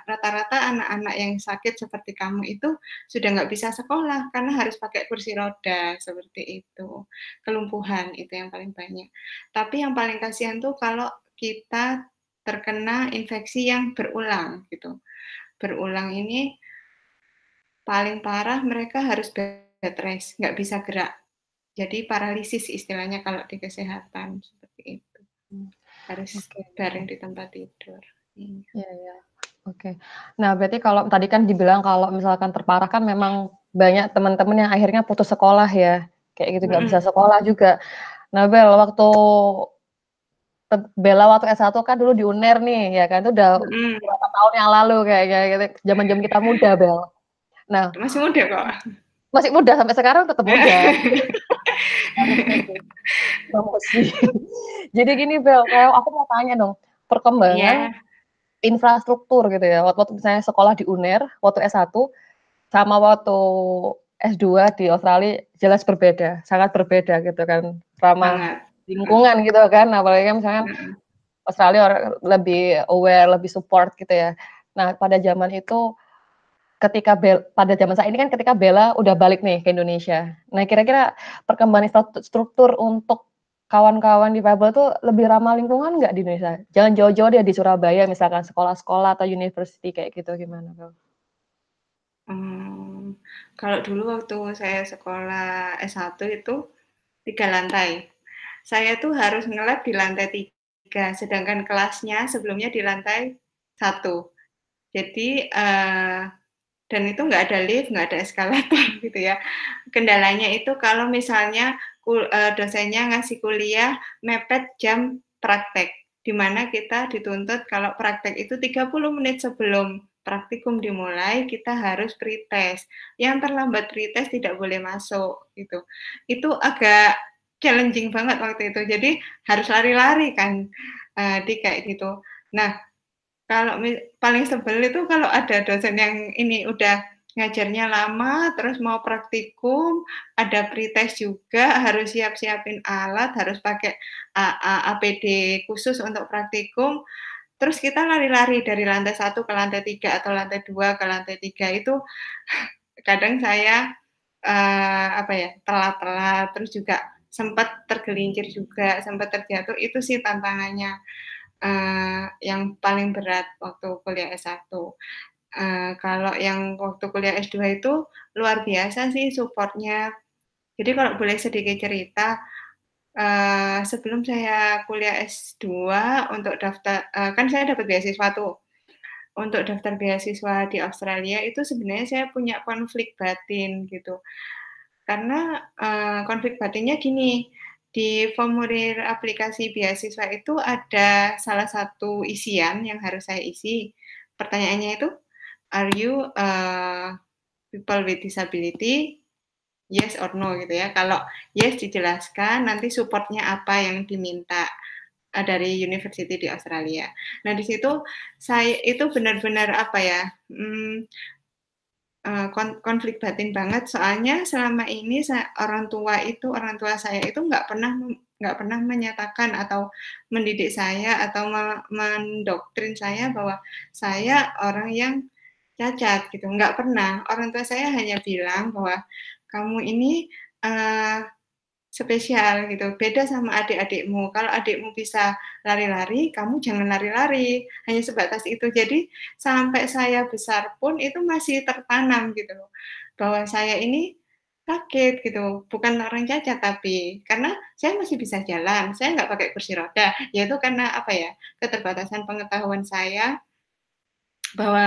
rata-rata anak-anak yang sakit seperti kamu itu sudah nggak bisa sekolah karena harus pakai kursi roda, seperti itu. Kelumpuhan itu yang paling banyak. Tapi yang paling kasihan tuh kalau kita terkena infeksi yang berulang gitu. Berulang ini paling parah mereka harus bed rest, nggak bisa gerak. Jadi paralisis istilahnya kalau di kesehatan seperti itu. Harus baring di tempat tidur. Iya, iya. Oke. Nah, berarti kalau tadi kan dibilang kalau misalkan terparah kan memang banyak teman-teman yang akhirnya putus sekolah ya, kayak gitu nggak bisa sekolah juga. Nah, waktu Bella waktu S1 kan dulu di UNER nih, ya kan, itu udah berapa tahun yang lalu kayak gitu, zaman-zaman kita muda, Bel. Nah, Masih muda kok. masih muda sampai sekarang tetap muda. Promosi. Jadi gini, Bel, kayak aku mau tanya dong, perkembangan infrastruktur gitu ya, waktu misalnya sekolah di UNER, waktu S1, sama waktu S2 di Australia jelas berbeda, sangat berbeda gitu kan, ramah lingkungan gitu kan, apalagi kan misalnya Australia lebih aware, lebih support gitu ya. Nah, pada zaman itu pada zaman saat ini kan ketika Bella udah balik nih ke Indonesia. Nah, kira-kira perkembangan struktur untuk kawan-kawan difabel tuh lebih ramah lingkungan nggak di Indonesia? Jangan jauh-jauh deh di Surabaya misalkan sekolah-sekolah atau university kayak gitu gimana, Bel? Kalau dulu waktu saya sekolah S1 itu 3 lantai. saya tuh harus nge-lab di lantai 3, sedangkan kelasnya sebelumnya di lantai 1. Jadi, dan itu nggak ada lift, nggak ada eskalator gitu ya. Kendalanya itu kalau misalnya dosennya ngasih kuliah mepet jam praktek, di mana kita dituntut kalau praktek itu 30 menit sebelum praktikum dimulai, kita harus pretest. Yang terlambat pretest tidak boleh masuk, gitu. Itu agak challenging banget waktu itu. Jadi harus lari-lari kan, di kayak gitu. Nah, kalau paling sebel itu kalau ada dosen yang ini udah ngajarnya lama, terus mau praktikum, ada pretest juga, harus siap-siapin alat, harus pakai APD khusus untuk praktikum, terus kita lari-lari dari lantai 1 ke lantai 3 atau lantai 2 ke lantai 3 itu kadang saya, apa ya, telat-telat, terus juga sempat tergelincir juga, sempat terjatuh, itu sih tantangannya. Yang paling berat waktu kuliah S1. Kalau yang waktu kuliah S2 itu luar biasa sih support-nya. Jadi kalau boleh sedikit cerita, sebelum saya kuliah S2 untuk daftar, kan saya dapat beasiswa tuh. Untuk daftar beasiswa di Australia itu sebenarnya saya punya konflik batin gitu. Karena, konflik batinnya gini, di formulir aplikasi beasiswa itu ada salah satu isian yang harus saya isi. Pertanyaannya itu, "Are you, people with disability? Yes or no?" Gitu ya. Kalau yes dijelaskan, nanti support-nya apa yang diminta, dari university di Australia. Nah, di situ saya itu benar-benar apa ya, konflik batin banget, soalnya selama ini orang tua saya itu nggak pernah menyatakan atau mendidik saya atau mendoktrin saya bahwa saya orang yang cacat gitu, nggak pernah. Orang tua saya hanya bilang bahwa, "Kamu ini, spesial gitu, beda sama adik-adikmu. Kalau adikmu bisa lari-lari, kamu jangan lari-lari." Hanya sebatas itu. Jadi sampai saya besar pun itu masih tertanam gitu loh, bahwa saya ini kaget gitu, bukan orang cacat tapi karena saya masih bisa jalan, saya nggak pakai kursi roda, ya itu karena apa ya, keterbatasan pengetahuan saya bahwa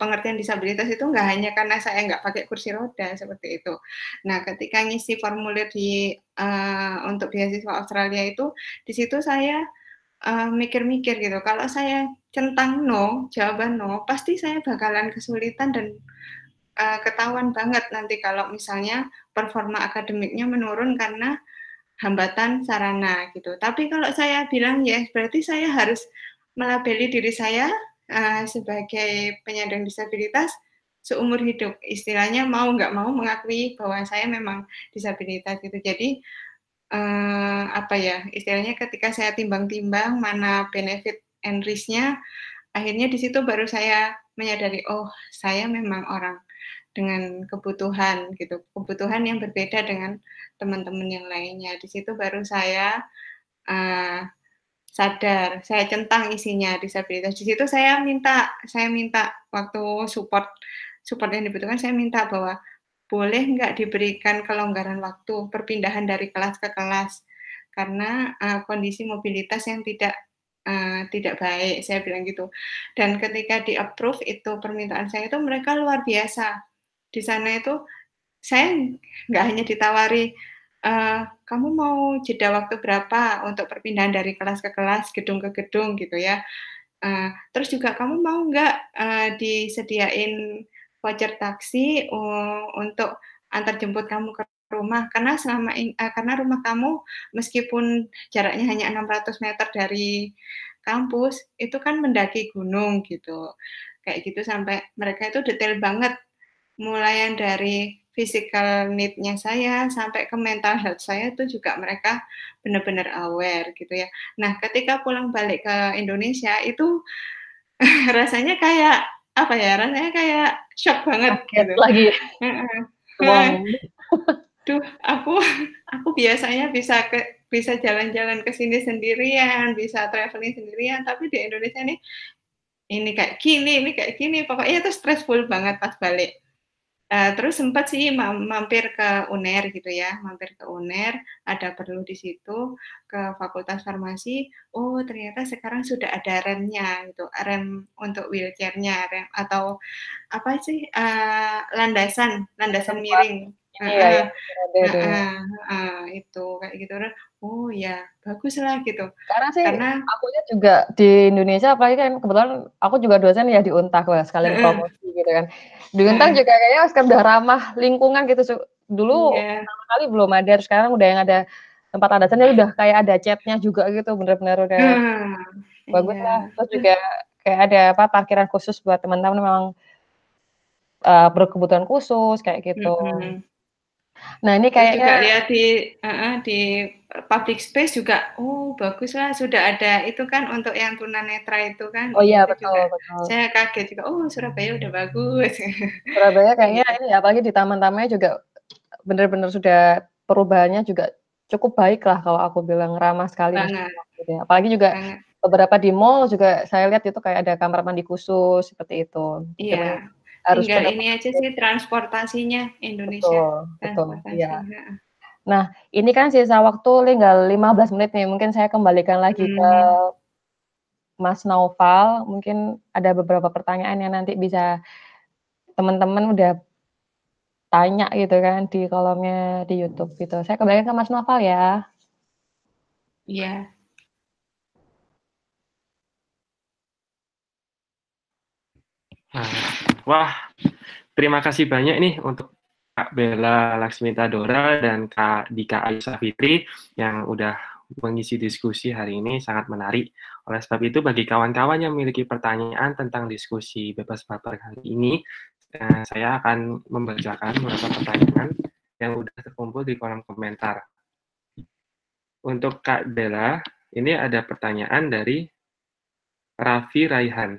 pengertian disabilitas itu nggak hanya karena saya nggak pakai kursi roda, seperti itu. Nah, ketika ngisi formulir untuk beasiswa Australia itu, di situ saya, mikir-mikir gitu, kalau saya centang no, jawaban no, pasti saya bakalan kesulitan dan, ketahuan banget nanti kalau misalnya performa akademiknya menurun karena hambatan sarana gitu. Tapi kalau saya bilang yes, berarti saya harus melabeli diri saya, sebagai penyandang disabilitas seumur hidup. Istilahnya mau nggak mau mengakui bahwa saya memang disabilitas gitu. Jadi, apa ya, istilahnya ketika saya timbang-timbang mana benefit and risk-nya, akhirnya di situ baru saya menyadari, oh saya memang orang dengan kebutuhan gitu, kebutuhan yang berbeda dengan teman-teman yang lainnya. Di situ baru saya, eee, sadar, saya centang isinya disabilitas. Di situ saya minta waktu support yang dibutuhkan, saya minta bahwa boleh nggak diberikan kelonggaran waktu perpindahan dari kelas ke kelas, karena, kondisi mobilitas yang tidak baik, saya bilang gitu. Dan ketika di-approve itu permintaan saya itu mereka luar biasa. Di sana itu saya nggak hanya ditawari, "Kamu mau jeda waktu berapa untuk perpindahan dari kelas ke kelas, gedung ke gedung?" Gitu ya. Terus juga, "Kamu mau nggak, disediain voucher taksi, untuk antar jemput kamu ke rumah? Karena rumah kamu meskipun jaraknya hanya 600 meter dari kampus, itu kan mendaki gunung," gitu. Kayak gitu sampai mereka itu detail banget. Mulai yang dari physical need-nya saya, sampai ke mental health saya itu juga mereka benar-benar aware gitu ya. Nah, ketika pulang balik ke Indonesia itu rasanya kayak, apa ya, rasanya kayak shock banget Kaget gitu. lagi. Heeh. Wow. Duh, aku biasanya bisa jalan-jalan ke sini sendirian, bisa traveling sendirian, tapi di Indonesia ini kayak gini, ini kayak gini, pokoknya itu stressful banget pas balik. Terus sempat sih mampir ke UNER gitu ya, mampir ke UNER, ada perlu di situ, ke Fakultas Farmasi, oh ternyata sekarang sudah ada remnya gitu, rem untuk wheelchair-nya, rem atau apa sih, landasan Tempat miring. ini ya Heeh, yang ada itu ya. heeh, heeh, itu kayak gitu. Oh ya, baguslah gitu. Karena sih Karena akunya juga di Indonesia apalagi kan kebetulan aku juga dosen ya di Untak, wah sekalian heeh, promosi gitu kan. Di Untak heeh, juga kayaknya udah ramah lingkungan gitu. Dulu iya, pertama kali belum ada, sekarang udah yang ada tempat landasannya udah kayak ada catnya juga gitu, bener-bener udah bagus iya, lah. Terus juga kayak ada apa parkiran khusus buat teman-teman memang berkebutuhan khusus kayak gitu. mhm. Nah ini Terus juga kayaknya lihat di public space juga, oh bagus lah sudah ada itu kan untuk yang tunanetra itu kan, oh iya itu betul juga betul. saya kaget juga, oh Surabaya udah bagus. Surabaya Kayak kayaknya gitu. ini ya, apalagi di taman-tamannya juga bener-bener sudah perubahannya juga cukup baik lah kalau aku bilang, ramah sekali Banget, masyarakat gitu ya. Apalagi juga banget. beberapa di mall juga saya lihat itu kayak ada kamar mandi khusus seperti itu. Jadi Iya, memang harus tinggal ini benar-benar aja sih transportasinya Indonesia, betul betul, transportasi, iya. heeh. Nah, ini kan sisa waktu tinggal 15 menit nih, mungkin saya kembalikan lagi ke Mas Naufal, mungkin ada beberapa pertanyaan yang nanti bisa teman-teman udah tanya gitu kan di kolomnya di YouTube gitu. Saya kembalikan ke Mas Naufal ya. Iya, Wah, terima kasih banyak nih untuk Kak Bella Laksmita Dora dan Kak Dika Aisyah Fitri yang udah mengisi diskusi hari ini sangat menarik. Oleh sebab itu, bagi kawan-kawan yang memiliki pertanyaan tentang diskusi bebas baper kali ini, saya akan membacakan beberapa pertanyaan yang udah terkumpul di kolom komentar. Untuk Kak Bella, ini ada pertanyaan dari Raffi Raihan.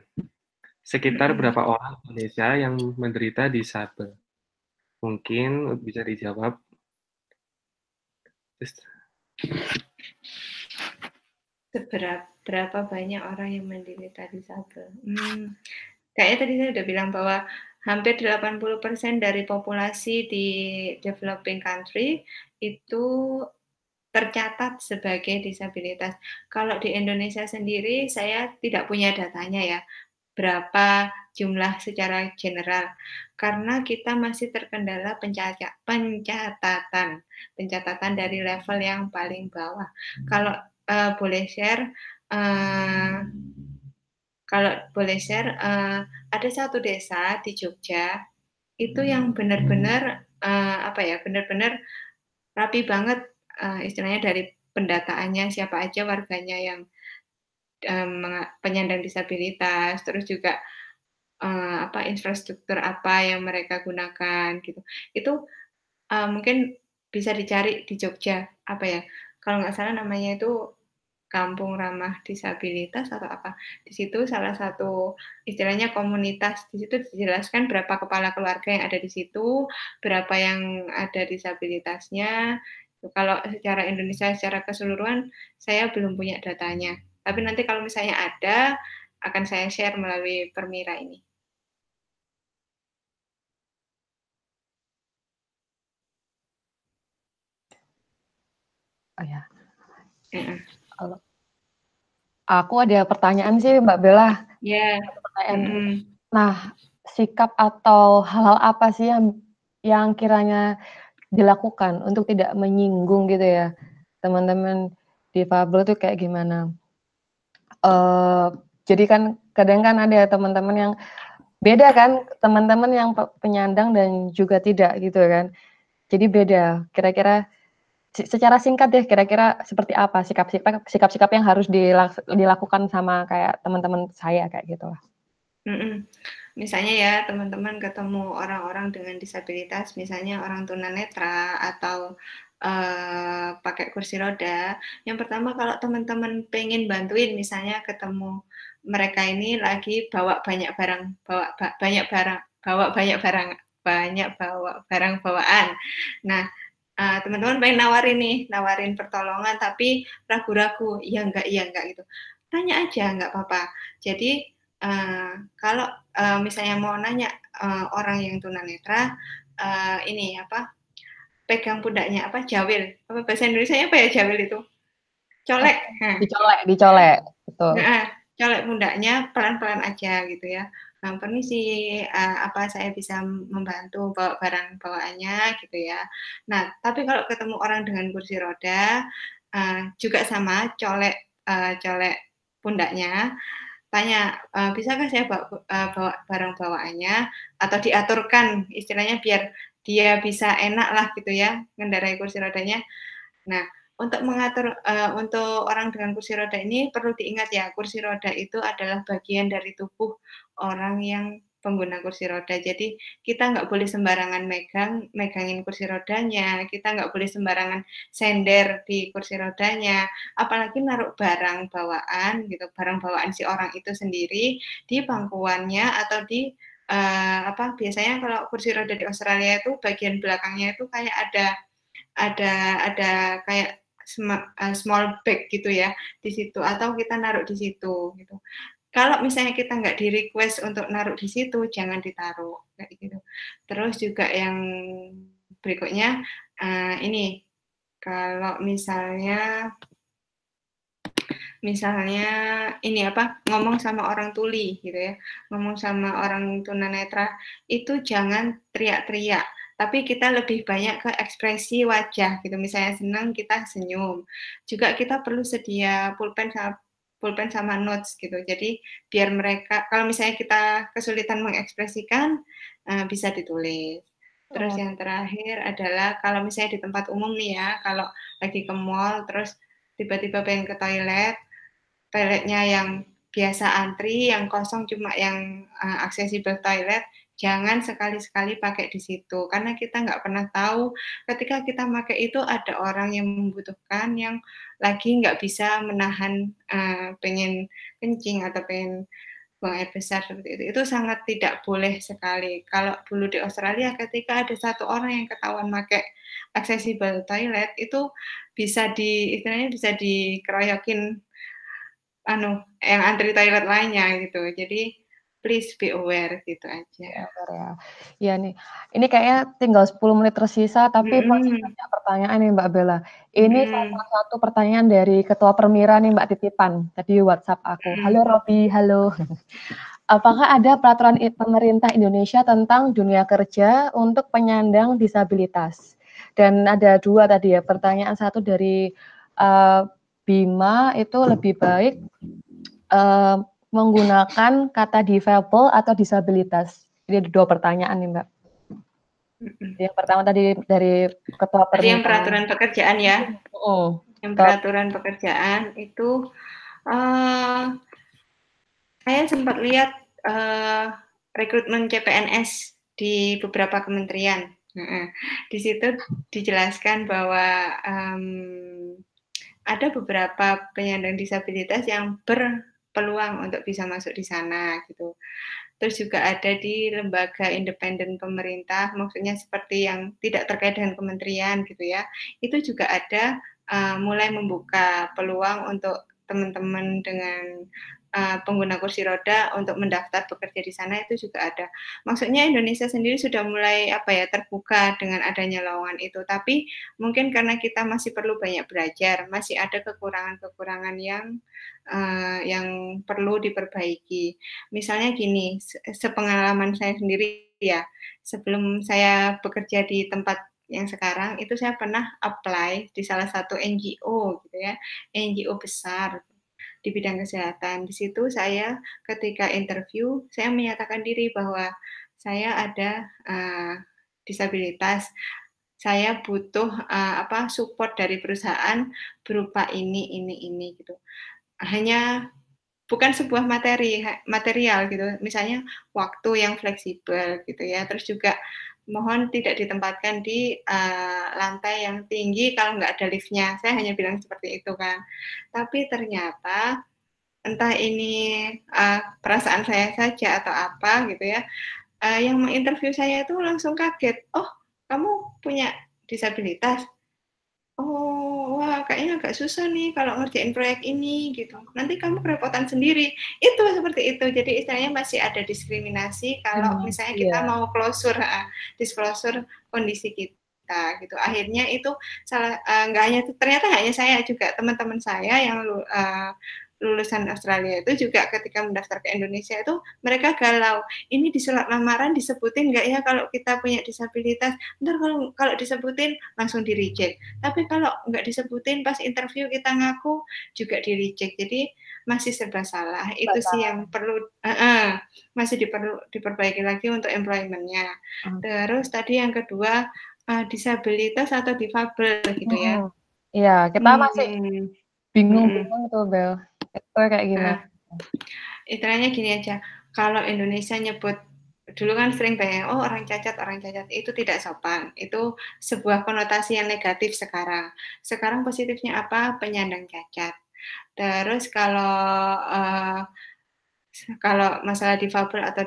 Sekitar berapa orang Indonesia yang menderita disabel? Mungkin bisa dijawab. berapa banyak orang yang menderita disabel? Kayaknya tadi saya udah bilang bahwa hampir 80% dari populasi di developing country itu tercatat sebagai disabilitas. Kalau di Indonesia sendiri saya tidak punya datanya ya, berapa jumlah secara general. Karena kita masih terkendala pencatatan dari level yang paling bawah. Kalau boleh share, ada satu desa di Jogja itu yang benar-benar benar-benar rapi banget, istilahnya dari pendataannya siapa aja warganya yang penyandang disabilitas, terus juga infrastruktur apa yang mereka gunakan gitu. Itu mungkin bisa dicari di Jogja, apa ya? Kalau nggak salah namanya itu Kampung Ramah Disabilitas atau apa. Di situ salah satu istilahnya komunitas, di situ dijelaskan berapa kepala keluarga yang ada di situ, berapa yang ada disabilitasnya. Kalau secara Indonesia secara keseluruhan saya belum punya datanya. Tapi nanti kalau misalnya ada akan saya share melalui Permira ini. Oh ya. Heeh. Aku ada pertanyaan sih Mbak Bella. Ya. Pertanyaan. Nah, sikap atau hal-hal apa sih yang kiranya dilakukan untuk tidak menyinggung gitu ya teman-teman difabel itu kayak gimana? Jadi kan kadang kan ada teman-teman yang beda kan, teman-teman yang penyandang dan juga tidak gitu kan. Jadi beda. Kira-kira secara singkat deh, kira-kira seperti apa sikap-sikap yang harus dilakukan sama kayak teman-teman saya kayak gitu lah. Misalnya ya teman-teman ketemu orang-orang dengan disabilitas, misalnya orang tunanetra atau pakai kursi roda. Yang pertama kalau teman-teman pengen bantuin, misalnya ketemu mereka ini lagi bawa banyak barang bawaan. Nah, teman-teman pengen nawarin pertolongan tapi ragu-ragu, iya enggak gitu. Tanya aja, enggak apa-apa. Jadi kalau misalnya mau nanya orang yang tunanetra, ini apa, pegang pundaknya, apa, jawil, apa bahasa Indonesianya apa ya jawil itu? Colek. Nah, Dicolek, betul. colek pundaknya pelan-pelan aja gitu ya. Permisi, apa saya bisa membantu bawa barang bawaannya gitu ya. Nah, tapi kalau ketemu orang dengan kursi roda, juga sama colek pundaknya, tanya, bisakah saya bawa barang bawaannya, atau diaturkan istilahnya biar dia bisa enak lah gitu ya, mengendarai kursi rodanya. Nah, untuk mengatur, untuk orang dengan kursi roda ini perlu diingat ya, kursi roda itu adalah bagian dari tubuh orang yang pengguna kursi roda. Jadi kita nggak boleh sembarangan megangin kursi rodanya, kita nggak boleh sembarangan sender di kursi rodanya, apalagi naruh barang bawaan gitu, barang bawaan si orang itu sendiri di pangkuannya atau di, apa, biasanya kalau kursi roda di Australia itu bagian belakangnya itu kayak ada kayak small bag gitu ya di situ, atau kita naruh di situ gitu. Kalau misalnya kita nggak di-request untuk naruh di situ, jangan ditaruh kayak gitu. Terus juga yang berikutnya, ini kalau misalnya ini apa, ngomong sama orang tuli gitu ya, ngomong sama orang tunanetra, itu jangan teriak-teriak, tapi kita lebih banyak ke ekspresi wajah gitu, misalnya senang kita senyum. Juga kita perlu sedia pulpen sama notes gitu, jadi biar mereka kalau misalnya kita kesulitan mengekspresikan, bisa ditulis. Terus yang terakhir adalah kalau misalnya di tempat umum nih ya, kalau lagi ke mall terus tiba-tiba pengen ke toiletnya yang biasa antri, yang kosong cuma yang accessible toilet, jangan sekali-sekali pakai di situ. Karena kita nggak pernah tahu ketika kita pakai itu ada orang yang membutuhkan, yang lagi nggak bisa menahan pengen kencing atau pengen buang air besar seperti itu. Itu sangat tidak boleh sekali. Kalau dulu di Australia ketika ada satu orang yang ketahuan pakai accessible toilet, itu istilahnya bisa dikeroyokin yang antri toilet lainnya gitu. Jadi please be aware gitu aja. Ya. Iya nih, ini kayaknya tinggal 10 menit tersisa, tapi masih banyak pertanyaan nih Mbak Bella. Ini salah satu pertanyaan dari Ketua Permira nih Mbak titipan, tadi WhatsApp aku. Halo Robi, halo. Apakah ada peraturan pemerintah Indonesia tentang dunia kerja untuk penyandang disabilitas? Dan ada dua tadi ya, pertanyaan satu dari Bima, itu lebih baik menggunakan kata difabel atau disabilitas? Ini ada dua pertanyaan nih Mbak. Yang pertama tadi dari Ketua Permira. Yang peraturan pekerjaan ya. Yang peraturan pekerjaan itu saya sempat lihat rekrutmen CPNS di beberapa kementerian. Di situ dijelaskan bahwa ada beberapa penyandang disabilitas yang berpeluang untuk bisa masuk di sana gitu. Terus juga ada di lembaga independen pemerintah, maksudnya seperti yang tidak terkait dengan kementerian gitu ya. Itu juga ada mulai membuka peluang untuk teman-teman dengan pengguna kursi roda untuk mendaftar bekerja di sana, itu juga ada. Maksudnya Indonesia sendiri sudah mulai terbuka dengan adanya lowongan itu, tapi mungkin karena kita masih perlu banyak belajar, masih ada kekurangan-kekurangan yang perlu diperbaiki. Misalnya gini, sepengalaman saya sendiri ya, sebelum saya bekerja di tempat yang sekarang, itu saya pernah apply di salah satu NGO gitu ya, NGO besar di bidang kesehatan. Di situ saya ketika interview, saya menyatakan diri bahwa saya ada disabilitas. Saya butuh support dari perusahaan berupa ini gitu. Hanya bukan sebuah material gitu, misalnya waktu yang fleksibel gitu ya, terus juga mohon tidak ditempatkan di lantai yang tinggi kalau nggak ada liftnya, saya hanya bilang seperti itu kan. Tapi ternyata entah ini perasaan saya saja atau apa gitu ya, yang menginterview saya itu langsung kaget, oh kamu punya disabilitas? Oh, wah kayaknya agak susah nih kalau ngerjain proyek ini gitu. Nanti kamu kerepotan sendiri. Itu seperti itu. Jadi istilahnya masih ada diskriminasi kalau misalnya kita mau disclosure kondisi kita gitu. Akhirnya itu ternyata hanya saya juga, teman-teman saya yang lulusan Australia itu juga ketika mendaftar ke Indonesia itu mereka galau. Ini di surat lamaran disebutin nggak ya kalau kita punya disabilitas? Ntar kalau disebutin langsung di reject. Tapi kalau nggak disebutin pas interview kita ngaku juga di reject. Jadi masih serba salah. Itu sih yang perlu masih diperbaiki lagi untuk employment-nya. Terus tadi yang kedua disabilitas atau difabel gitu ya. Iya, kita masih bingung-bingung tuh Bel. Itu kayak gimana? Istilahnya gini aja, kalau Indonesia nyebut dulu kan sering banyak orang cacat itu tidak sopan, itu sebuah konotasi yang negatif sekarang. Sekarang positifnya apa? Penyandang cacat. Terus kalau masalah difabel atau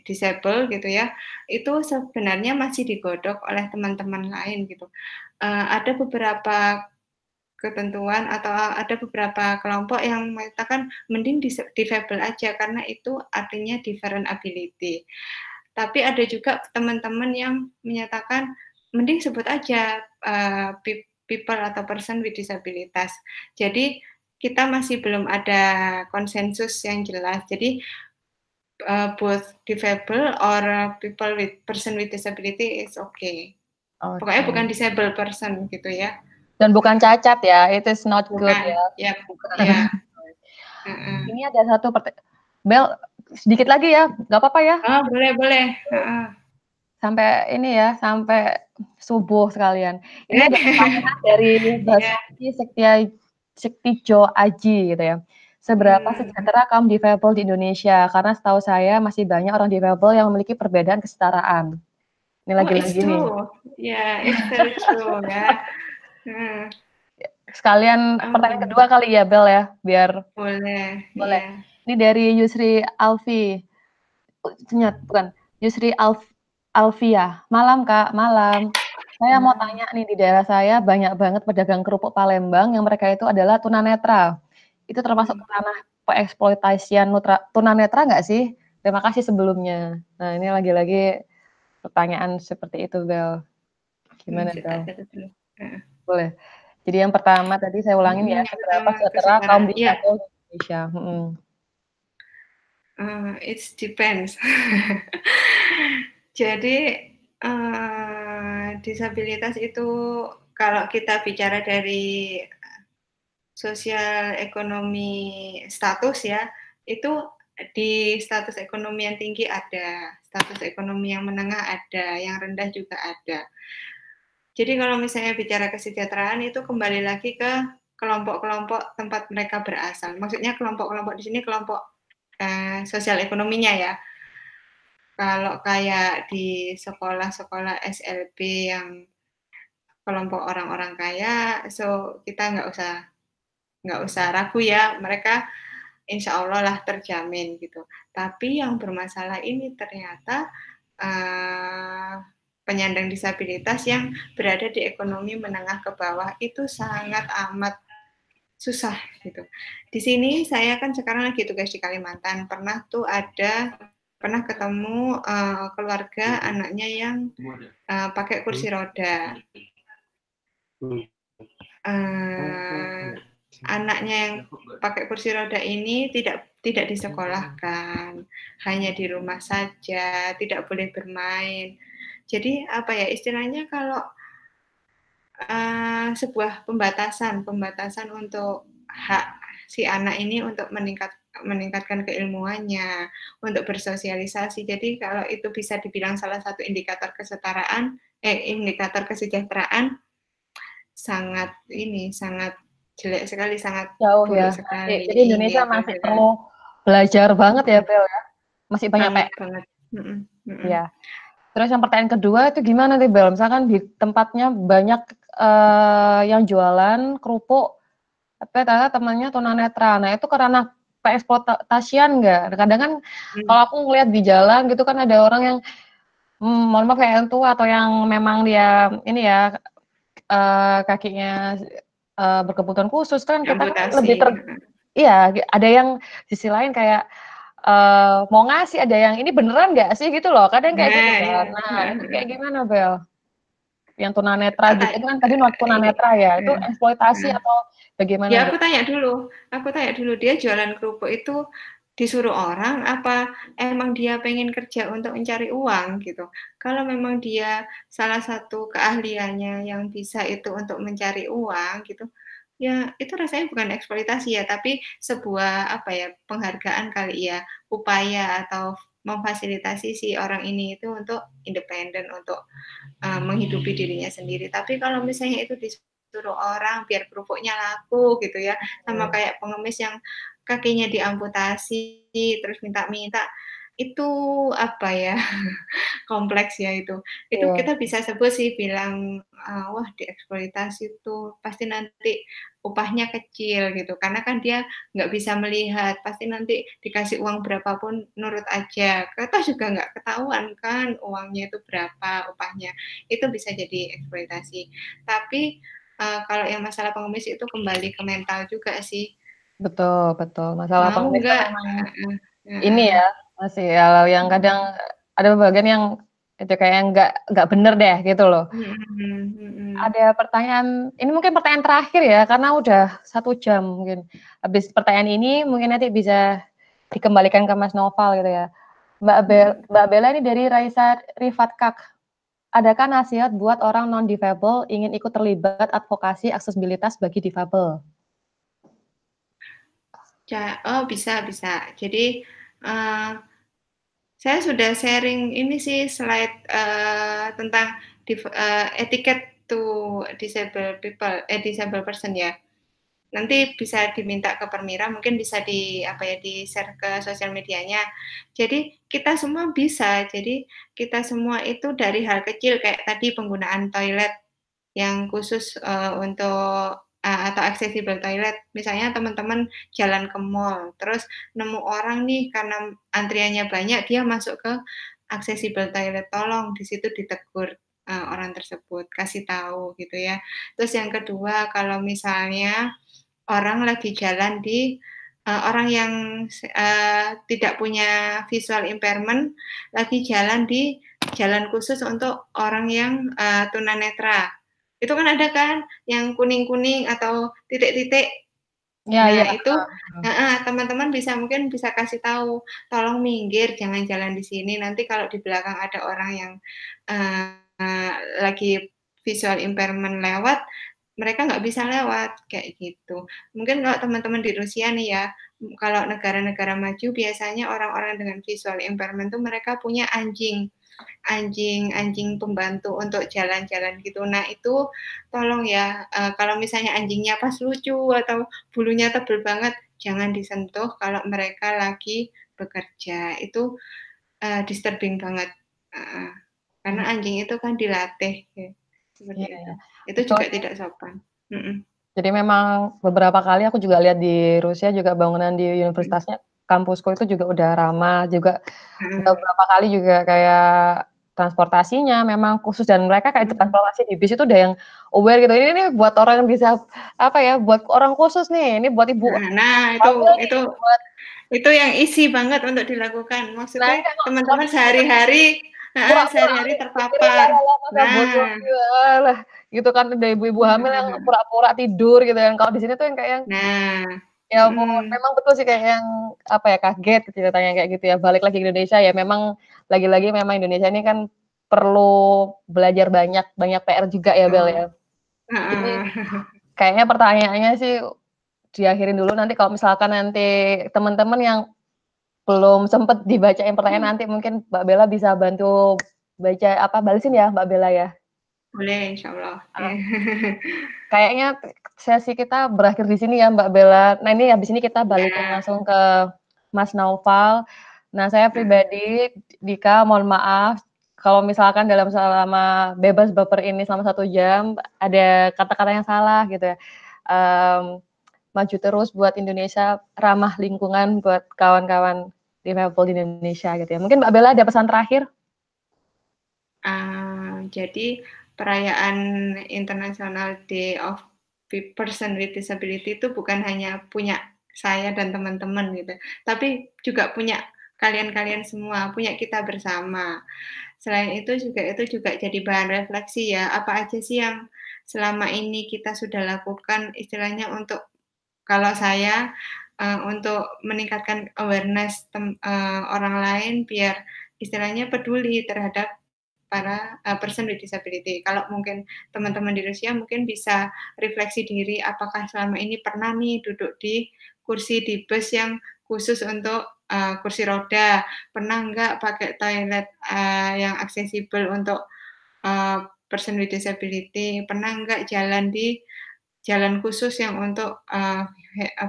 disable gitu ya, itu sebenarnya masih digodok oleh teman-teman lain gitu. Ada beberapa ketentuan atau ada beberapa kelompok yang mengatakan mending difabel aja karena itu artinya different ability. Tapi ada juga teman-teman yang menyatakan mending sebut aja people atau person with disabilitas. Jadi kita masih belum ada konsensus yang jelas. Jadi both difabel or people with person with disability is okay. Pokoknya bukan disabled person gitu ya. Dan bukan cacat ya, it is not good ya. Ya. Ini ada satu Bel, sedikit lagi ya, nggak apa-apa ya? Oh, boleh. Sampai ini ya, sampai subuh sekalian. Ini ada pertanyaan dari Basuki Sektijo Aji gitu ya. Seberapa sejahtera kaum difabel di Indonesia? Karena setahu saya masih banyak orang difabel yang memiliki perbedaan kesetaraan. Ini lagi-lagi nih. Ya, it's very true ya. Sekalian pertanyaan kedua kali ya Bel ya, biar boleh. Yeah. Ini dari Yusri Alfi, bukan Yusri Alfia. Malam Kak, malam. Saya mau tanya nih, di daerah saya banyak banget pedagang kerupuk Palembang yang mereka itu adalah tunanetra. Itu termasuk ranah peeksploitasian tunanetra nggak sih? Terima kasih sebelumnya. Nah ini lagi-lagi pertanyaan seperti itu Bel. Gimana Bel? Boleh. Jadi yang pertama tadi saya ulangin ya, seberapa sejahtera kaum difabel di Indonesia? It depends. Jadi disabilitas itu kalau kita bicara dari sosial ekonomi status ya, itu di status ekonomi yang tinggi ada, status ekonomi yang menengah ada, yang rendah juga ada. Jadi kalau misalnya bicara kesejahteraan itu kembali lagi ke kelompok-kelompok tempat mereka berasal. Maksudnya kelompok-kelompok di sini kelompok sosial ekonominya ya. Kalau kayak di sekolah-sekolah SLB yang kelompok orang-orang kaya, so kita nggak usah ragu ya, mereka insya Allah lah terjamin gitu. Tapi yang bermasalah ini ternyata penyandang disabilitas yang berada di ekonomi menengah ke bawah itu sangat amat susah gitu. Di sini saya kan sekarang lagi tugas di Kalimantan, pernah ketemu keluarga anaknya yang pakai kursi roda. Anaknya yang pakai kursi roda ini tidak disekolahkan, hanya di rumah saja, tidak boleh bermain. Jadi apa ya istilahnya kalau sebuah pembatasan untuk hak si anak ini untuk meningkatkan keilmuannya, untuk bersosialisasi. Jadi kalau itu bisa dibilang salah satu indikator indikator kesejahteraan, sangat jelek sekali, sangat jauh buruk ya. sekali. Jadi Indonesia masih perlu belajar banget ya Bel ya. Masih banyak banget. Ya. Terus yang pertanyaan kedua itu gimana nih Bel? Misalkan di tempatnya banyak yang jualan kerupuk, tapi ternyata temannya tunanetra. Nah itu karena peeksploitasian nggak? Kadang kan kalau aku ngeliat di jalan gitu kan ada orang yang mohon maaf kayak yang tua atau yang memang dia ini ya kakinya berkebutuhan khusus kan kita kan Amputasi. lebih iya, ada yang sisi lain kayak mau ngasih, ada yang ini beneran nggak sih gitu loh, kadang kayak gitu Nah, kan. iya. Nah, itu kayak gimana Bel? Yang tunanetra gitu, itu kan tadi Iya. tunanetra ya, itu eksploitasi atau bagaimana? Ya aku tanya dulu, dia jualan kerupuk itu disuruh orang apa emang dia pengen kerja untuk mencari uang gitu. Kalau memang dia salah satu keahliannya yang bisa itu untuk mencari uang gitu, ya itu rasanya bukan eksploitasi ya, tapi sebuah apa ya, penghargaan kali ya, upaya atau memfasilitasi si orang ini itu untuk independen, untuk menghidupi dirinya sendiri. Tapi kalau misalnya itu disuruh orang biar kerupuknya laku gitu ya, sama kayak pengemis yang kakinya diamputasi terus minta-minta, itu apa ya, kompleks ya itu. Itu kita bisa sebut sih bilang, wah dieksploitasi tuh, pasti nanti upahnya kecil gitu, karena kan dia nggak bisa melihat, pasti nanti dikasih uang berapapun nurut aja, toh juga nggak ketahuan kan uangnya itu berapa, upahnya, itu bisa jadi eksploitasi. Tapi kalau yang masalah pengemis itu kembali ke mental juga sih. Betul, masalah Mau pengemis kan nggak? memang ini ya, masih yang kadang ada bagian yang itu kayak nggak bener deh gitu loh. Ada pertanyaan, ini mungkin pertanyaan terakhir ya, karena udah 1 jam mungkin. Habis pertanyaan ini mungkin nanti bisa dikembalikan ke Mas Noval gitu ya. Mbak Bella ini dari Raisa Rifatkak. Adakah nasihat buat orang non-difabel ingin ikut terlibat advokasi aksesibilitas bagi difabel? Oh bisa. Jadi saya sudah sharing ini sih slide tentang etiquette to disabled people, disabled person ya. Nanti bisa diminta ke Permira, mungkin bisa di share ke sosial medianya. Jadi kita semua bisa. Jadi kita semua itu dari hal kecil kayak tadi penggunaan toilet yang khusus untuk atau accessible toilet. Misalnya teman-teman jalan ke mall, terus nemu orang nih karena antriannya banyak, dia masuk ke accessible toilet, tolong di situ ditegur orang tersebut, kasih tahu gitu ya. Terus yang kedua, kalau misalnya orang lagi jalan di orang yang tidak punya visual impairment lagi jalan di jalan khusus untuk orang yang tunanetra. Itu kan ada kan yang kuning-kuning atau titik-titik. Itu teman-teman mungkin bisa kasih tahu, tolong minggir, jangan jalan di sini. Nanti kalau di belakang ada orang yang lagi visual impairment lewat, mereka nggak bisa lewat, kayak gitu. Mungkin kalau teman-teman di Rusia nih ya, kalau negara-negara maju biasanya orang-orang dengan visual impairment tuh mereka punya anjing pembantu untuk jalan-jalan gitu. Nah itu tolong ya, kalau misalnya anjingnya pas lucu atau bulunya tebal banget, jangan disentuh kalau mereka lagi bekerja. Itu disturbing banget. Karena anjing itu kan dilatih. Ya. Seperti itu. Itu juga tidak sopan. Jadi memang beberapa kali aku juga lihat di Rusia juga bangunan di universitasnya, kampusku itu juga udah ramah, juga beberapa kali juga kayak transportasinya memang khusus dan mereka kayak transportasi di bis itu udah yang aware gitu. Ini nih buat orang yang bisa apa ya, buat orang khusus nih, ini buat ibu. Nah, itu yang isi banget untuk dilakukan. Maksudnya teman-teman sehari-hari terpapar. Nah, gitu kan ada ibu-ibu hamil yang pura-pura tidur gitu yang kalau di sini tuh yang kayak yang ya memang betul sih kayak yang apa ya kaget ceritanya kayak gitu ya. Balik lagi ke Indonesia ya memang lagi-lagi memang Indonesia ini kan perlu belajar banyak PR juga ya Bel ya. Jadi kayaknya pertanyaannya sih diakhirin dulu, nanti kalau misalkan nanti teman-teman yang belum sempat dibacain pertanyaan nanti mungkin Mbak Bella bisa bantu baca balesin ya Mbak Bella ya. Boleh, insyaallah. Kayaknya sesi kita berakhir di sini ya Mbak Bella. Nah ini habis ini kita balikin langsung ke Mas Noval. Nah saya pribadi, Dika, mohon maaf kalau misalkan selama bebas baper ini selama 1 jam ada kata-kata yang salah gitu ya. Maju terus buat Indonesia, ramah lingkungan buat kawan-kawan difabel di Indonesia gitu ya. Mungkin Mbak Bella ada pesan terakhir? Jadi perayaan International Day of Person with Disability itu bukan hanya punya saya dan teman-teman gitu, tapi juga punya kalian-kalian semua, punya kita bersama. Selain itu juga jadi bahan refleksi ya, apa aja sih yang selama ini kita sudah lakukan istilahnya untuk kalau saya, untuk meningkatkan awareness orang lain biar istilahnya peduli terhadap para, person with disability. Kalau mungkin teman-teman di Rusia mungkin bisa refleksi diri, apakah selama ini pernah nih duduk di kursi di bus yang khusus untuk, kursi roda, pernah nggak pakai toilet, yang aksesibel untuk, person with disability, pernah nggak jalan di jalan khusus yang untuk,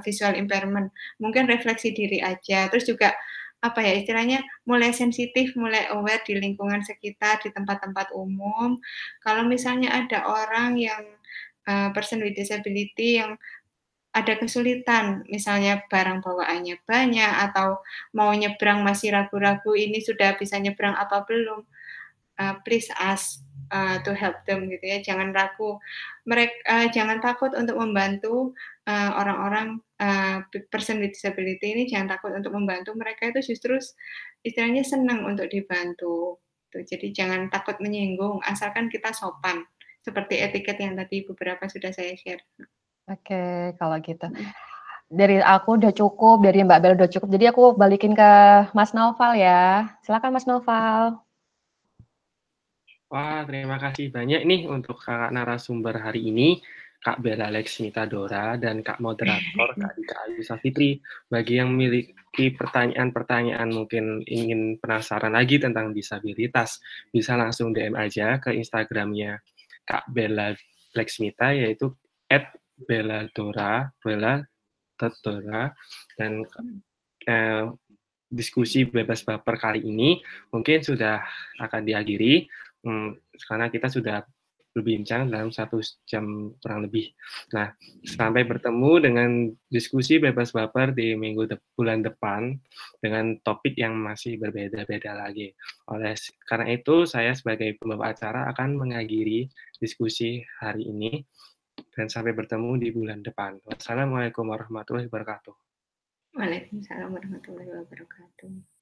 visual impairment. Mungkin refleksi diri aja, terus juga, apa ya, istilahnya mulai sensitif, mulai aware di lingkungan sekitar, di tempat-tempat umum. Kalau misalnya ada orang yang, person with disability yang ada kesulitan, misalnya barang bawaannya banyak atau mau nyebrang masih ragu-ragu, ini sudah bisa nyebrang apa belum, please ask, to help them gitu ya, jangan ragu. Jangan takut untuk membantu, orang-orang, person with disability ini jangan takut untuk membantu, mereka itu justru istilahnya senang untuk dibantu, tuh. Jadi jangan takut menyinggung, asalkan kita sopan, seperti etiket yang tadi beberapa sudah saya share. Oke, kalau gitu. Mhm. Dari aku udah cukup, dari Mbak Bel udah cukup, jadi aku balikin ke Mas Naufal ya. Silakan Mas Naufal. Wah, terima kasih banyak nih untuk kakak narasumber hari ini, Kak Bella Leksmita Dora dan Kak Moderator, Kak Dika Ayu Safitri. Bagi yang memiliki pertanyaan-pertanyaan mungkin ingin penasaran lagi tentang disabilitas, bisa langsung DM aja ke Instagramnya Kak Bella Leksmita, yaitu @belladora, Bella Dora, dan diskusi bebas baper kali ini mungkin sudah akan diakhiri, karena kita sudah berbincang dalam 1 jam kurang lebih. Nah, sampai bertemu dengan diskusi bebas baper di bulan depan dengan topik yang masih berbeda-beda lagi. Karena itu, saya sebagai pembawa acara akan mengakhiri diskusi hari ini dan sampai bertemu di bulan depan. Wassalamualaikum warahmatullahi wabarakatuh. Waalaikumsalam warahmatullahi wabarakatuh.